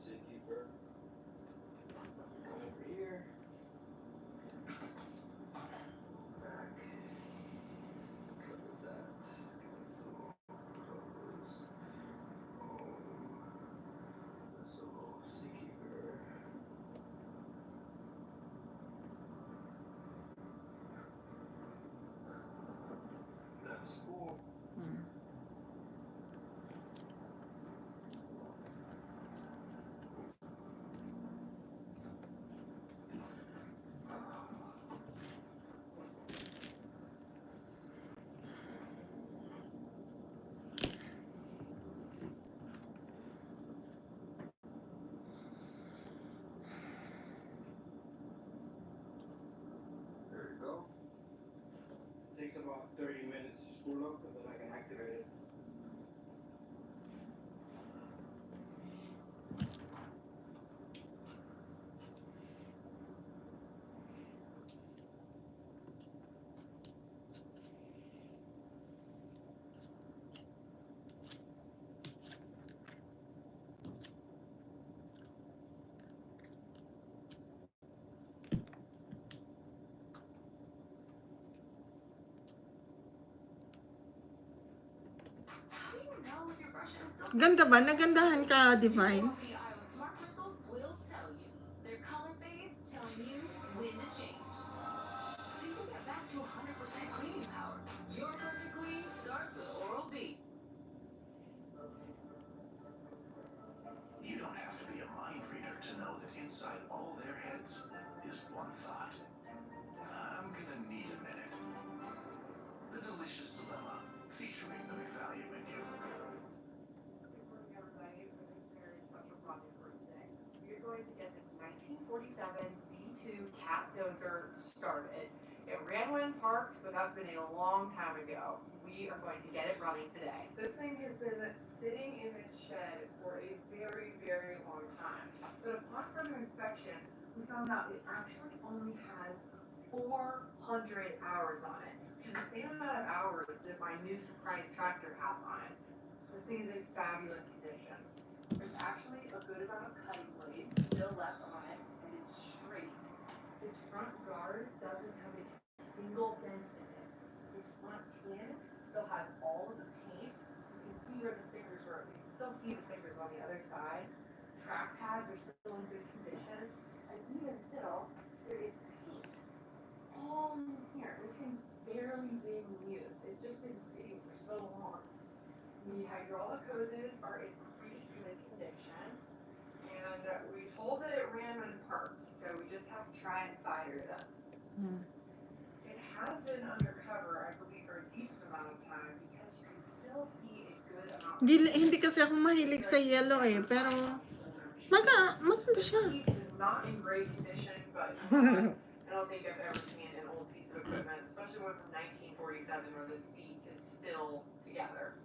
Seakeeper. Come over here. Back. Look at that. Cancel. Close. So, Seakeeper. That's cool. There you go. Takes about 30 minutes to spool up, and then I can activate it. How do you know if your brush is still Ganda ba? Nagandahan ka, Divine? The IO Smart Crystals will tell you. Their color fades telling you when to change. So you can get back to 100% cleaning power. Your perfect clean starts with Oral-B. You don't have to be a mind reader to know that inside all their heads is one thought. I'm gonna need a minute. The Delicious Dilemma, featuring the McValue menu. Everybody for this very special project for today. You're going to get this 1947 D2 cat dozer started. It ran when parked, but that's been a long time ago. We are going to get it running today. This thing has been sitting in this shed for a very, very long time. But upon further inspection, we found out it actually only has 400 hours on it, which is the same amount of hours that my new Surprise tractor has on it. This thing is in fabulous condition. There's actually a good amount of cutting blade still left on it, and it's straight. This front guard doesn't have a single dent in it. This front tin still has all of the paint. You can see where the stickers were. You can still see the stickers on the other side. Track pads are still in good condition. And even still, there is paint all in here. This thing's barely been used. It's just been sitting for so long. The hydraulic hoses are in pretty good condition. And we told that it ran when parked, so we just have to try and fire it up. It has been undercover, I believe, for a decent amount of time because you can still see a good amount Hindi kasi ako mahilig sa yellow eh, pero maganda siya. It is not in great condition, but I don't think I've ever seen an old piece of equipment, especially one from 1947 where the seat is still together.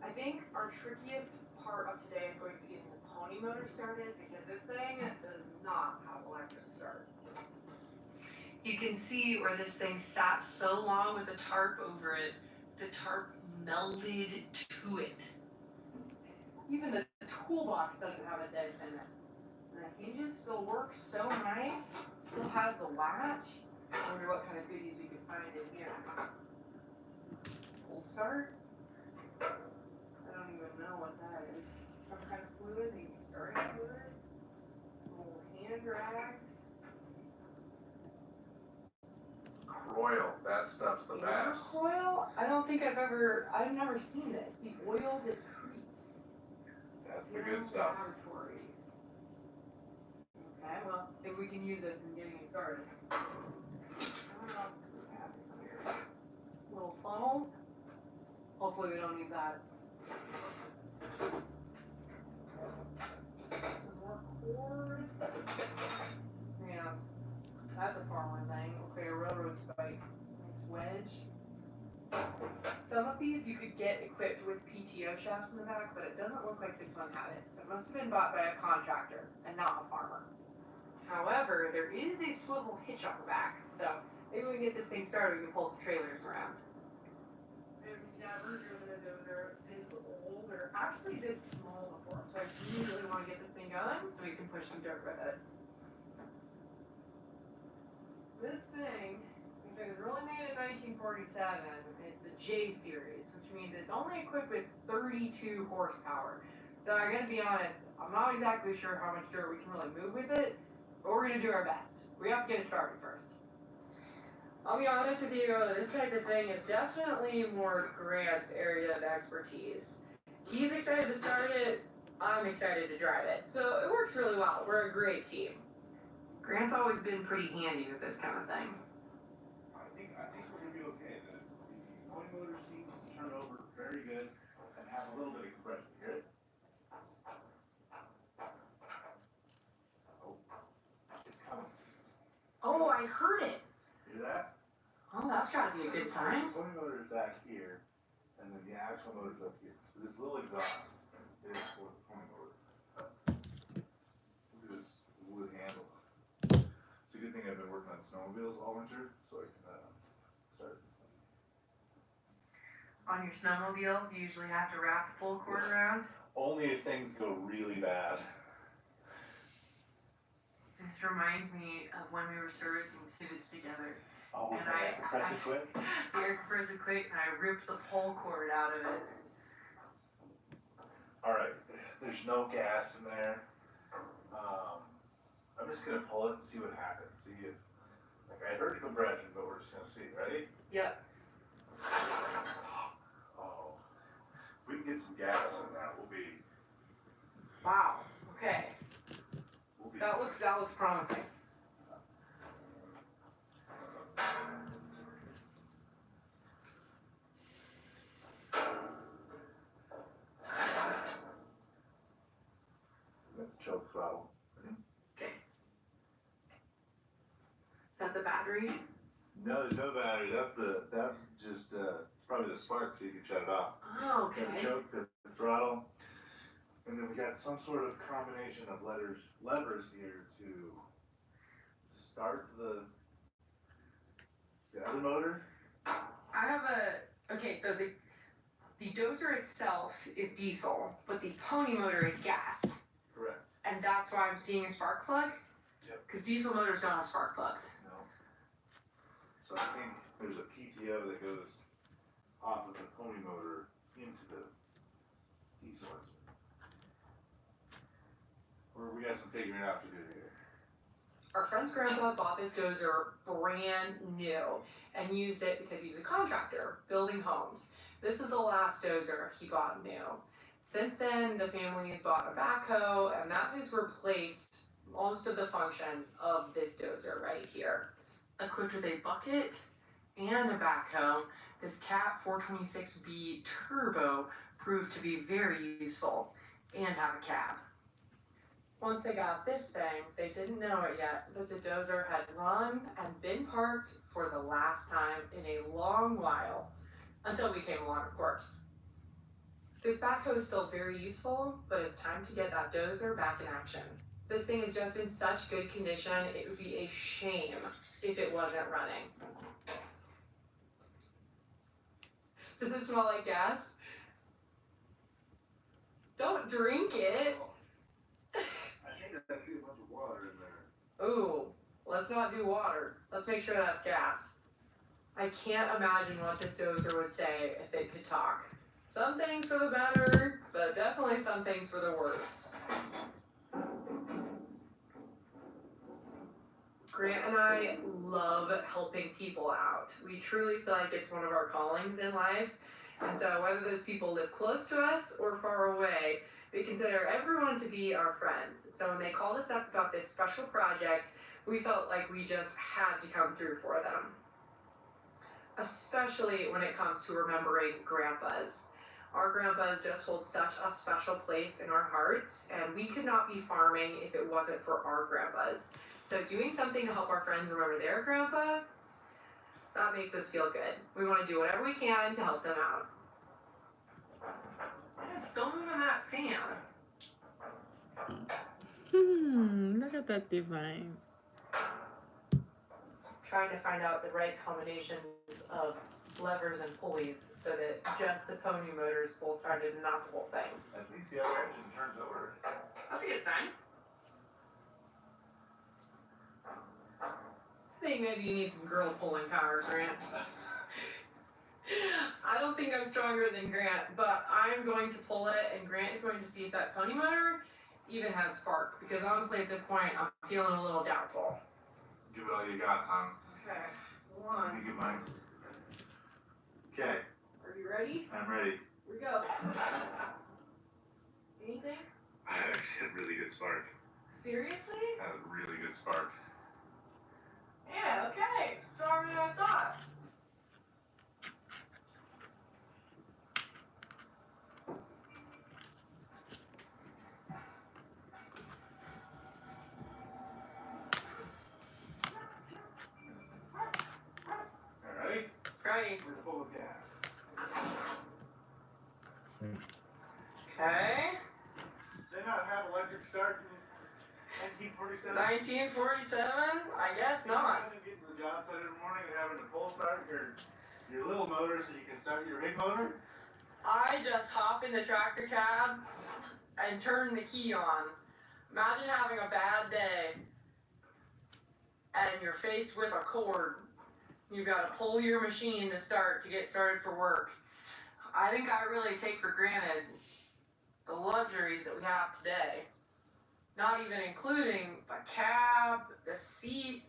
I think our trickiest part of today is going to be getting the pony motor started because this thing does not have electric start. You can see where this thing sat so long with a tarp over it, the tarp melded to it. Even the toolbox doesn't have a dent in it. And the hinges still work so nice, still has the latch. I wonder what kind of goodies we could find in here. Full start? I don't even know what that is. Some kind of fluid, maybe starting fluid. Some little hand rags. Royal, that stuff's the Air best. coil? I've never seen this. The oil that creeps. That's the good stuff. Laboratories. Okay, well, maybe we can use this in getting it started. What else do we have in here? Little funnel. Hopefully we don't need that. Some more cord. Yeah, that's a farmer thing. Looks like a railroad spike. Nice wedge. Some of these you could get equipped with PTO shafts in the back, but it doesn't look like this one had it. So it must have been bought by a contractor and not a farmer. However, there is a swivel hitch on the back, so maybe we can get this thing started, we can pull some trailers around. I've never driven a dozer this old or actually this small before, so I really want to get this thing going so we can push some dirt with it. This thing, if it was really made in 1947, it's the J series, which means it's only equipped with 32 horsepower. So I gotta be honest, I'm not exactly sure how much dirt we can really move with it, but we're gonna do our best. We have to get it started first. I'll be honest with you, this type of thing is definitely more Grant's area of expertise. He's excited to start it, I'm excited to drive it. So it works really well, we're a great team. Grant's always been pretty handy with this kind of thing. I think we're gonna be okay. The pony motor seems to turn over very good and have a little bit of compression. You hear it? Oh, it's coming. Oh, I heard it. Hear that? Oh, that's gotta be a good sign. The pony motor is back here, and then the actual motor's up here. So this little exhaust is for the pony motor. Look at this wood handle. It's a good thing I've been working on snowmobiles all winter, so I can start this thing. On your snowmobiles, you usually have to wrap the pull cord around. Only if things go really bad. This reminds me of when we were servicing pivots together. Oh, And I- compressor quit? The air compressor quit and I ripped the pull cord out of it. Alright, there's no gas in there. I'm just gonna pull it and see what happens. See if, like, I heard the compression, but we're just gonna see. Ready? Yep. Oh, if we can get some gas in that, we'll be. Wow. Okay. We'll be That looks promising. That's the choke throttle. Okay. Is that the battery? No, there's no battery. That's just probably the spark so you can shut it off. Oh, Got a choke, the throttle, and then we got some sort of combination of levers here to start the other motor. I have okay, so the dozer itself is diesel, but the pony motor is gas. Correct. And that's why I'm seeing a spark plug? Yep. Because diesel motors don't have spark plugs. No. So I think there's a PTO that goes off of the pony motor into the diesel engine. We got some figuring out to do here. Our friend's grandpa bought this dozer brand new and used it because he was a contractor building homes. This is the last dozer he bought new. Since then, the family has bought a backhoe, and that has replaced most of the functions of this dozer right here. Equipped with a bucket and a backhoe, this Cat 426B Turbo proved to be very useful and have a cab. Once they got this thing, they didn't know it yet, but the dozer had run and been parked for the last time in a long while, until we came along, of course. This backhoe is still very useful, but it's time to get that dozer back in action. This thing is just in such good condition, it would be a shame if it wasn't running. Does it smell like gas? Don't drink it. I think I see a bunch of water in there. Ooh, let's not do water. Let's make sure that's gas. I can't imagine what this dozer would say if it could talk. Some things for the better, but definitely some things for the worse. Grant and I love helping people out. We truly feel like it's one of our callings in life. And so whether those people live close to us or far away, we consider everyone to be our friends. So when they called us up about this special project, we felt like we just had to come through for them. Especially when it comes to remembering grandpas. Our grandpas just hold such a special place in our hearts, and we could not be farming if it wasn't for our grandpas. So doing something to help our friends remember their grandpa, that makes us feel good. We want to do whatever we can to help them out. It's still moving that fan. Look at that Divine. Trying to find out the right combinations of levers and pulleys so that just the pony motors pull started and not the whole thing. At least the other engine turns over. That's a good sign. I think maybe you need some girl pulling power, Grant. I don't think I'm stronger than Grant, but I'm going to pull it, and Grant is going to see if that pony motor even has spark, because honestly at this point I'm feeling a little doubtful. Give it all you got, hon. Okay, Let me get mine. Okay, Are you ready? I'm ready. Here we go. Anything? I actually had really good spark. Seriously? I had a really good spark. Yeah, okay. Stronger than I thought. All right? Ready? We're full of gas. Okay. They not have electric start in 1947? 1947? I guess not. Imagine getting to the job site in the morning and having to pull start your little motor so you can start your big motor? I just hop in the tractor cab and turn the key on. Imagine having a bad day and you're faced with a cord. You've got to pull your machine to start to get started for work. I think I really take for granted the luxuries that we have today. Not even including the cab, the seat.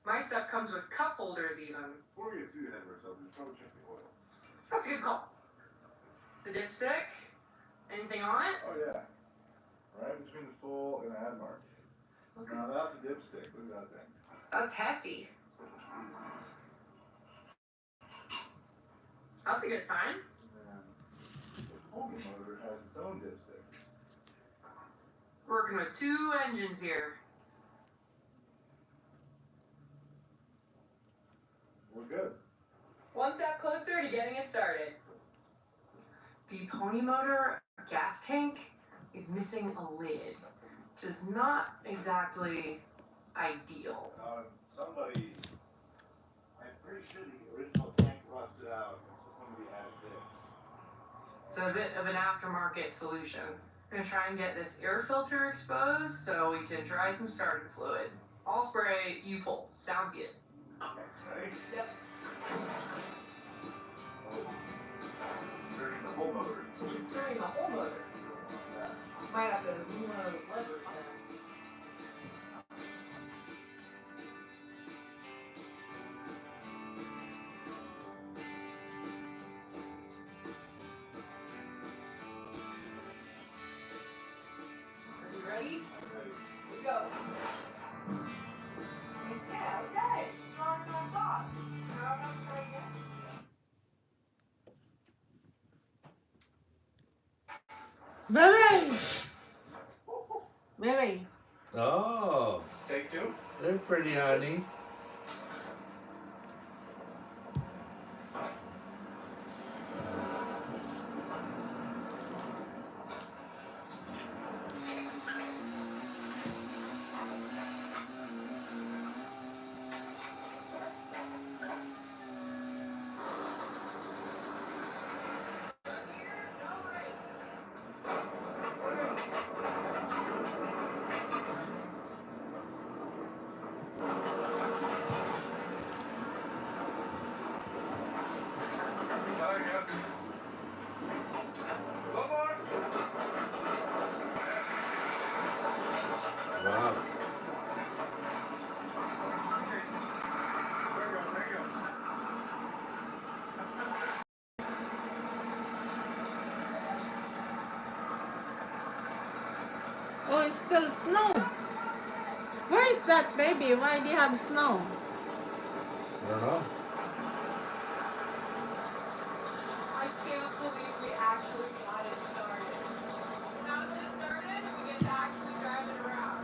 My stuff comes with cup holders even. Before we get too ahead of ourselves, we probably check the oil. That's a good call. The dipstick. Anything on it? Oh yeah. Right between the full and add mark. Okay. Now that's a dipstick. Look at that thing. That's hefty. That's a good sign. And the pony motor has its own dipstick. Working with two engines here. Sounds good. One step closer to getting it started. The pony motor gas tank is missing a lid, which is not exactly ideal. Somebody, I'm pretty sure the original tank rusted out, so somebody added this. It's a bit of an aftermarket solution. I'm gonna try and get this air filter exposed so we can try some starting fluid. I'll spray, you pull. Sounds good. Ready? Yep. Turning the whole motor. It's turning the whole motor. Might have to move one of those levers then. Are you ready? Here we go. Okay. Stronger than I thought. Now I'm gonna try again. Bebe! Bebe. Oh, Take two. they're pretty, honey. Wow. Oh, it's still snow. Where is that, baby? Why do you have snow? I don't know. I can't believe we actually got it started. Now that it's started, we get to actually drive it around.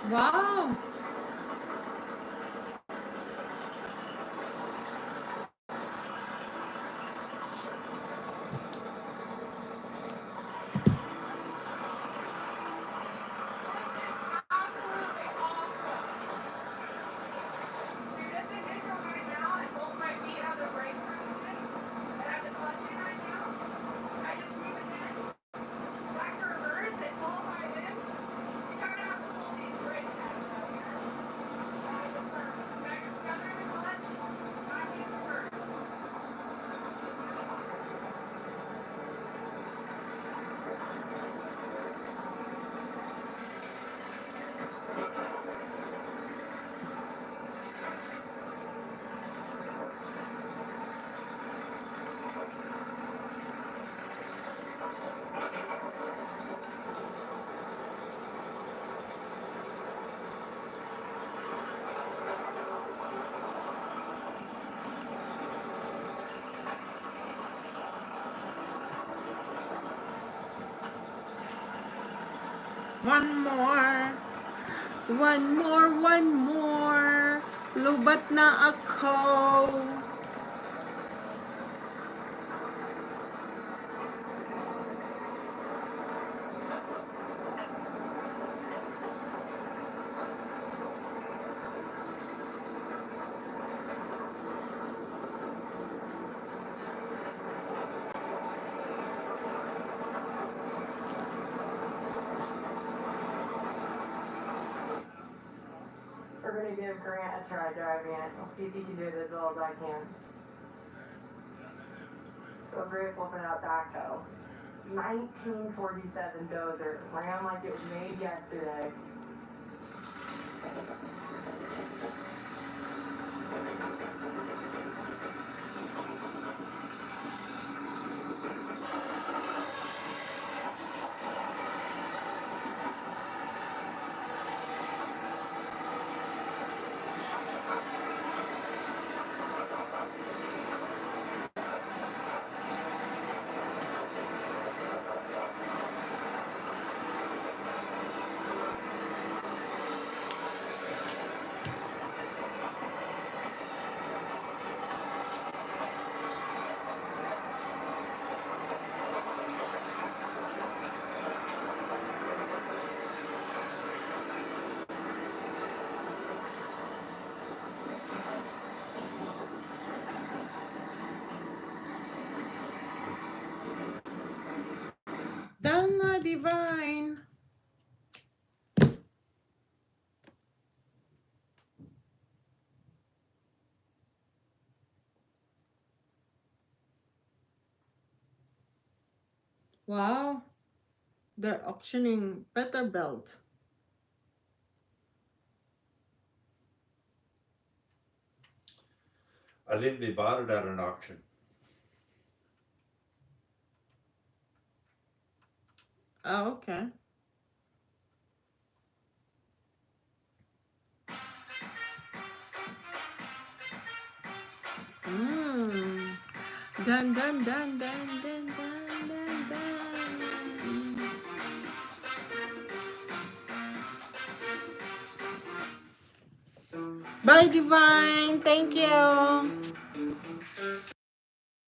Wow. Wow. Absolutely awesome. See, this thing is going right now, and both my feet have the brake pressure. And I have the clutch in right now. I just move it in. Back to reverse and pull it right in. You kind of have to pull these brakes out. One more. One more. Lubat na ako. We're gonna give Grant a try driving it. I'll see if he can do it as well as I can. So grateful for that backhoe. 1947 dozer. Ran like it was made yesterday. Dama Divine. Wow. They're auctioning Peterbilt. I think they bought it at an auction. Oh, okay. Dun dun dun dun dun dun dun dun. Bye, Divine. Thank you.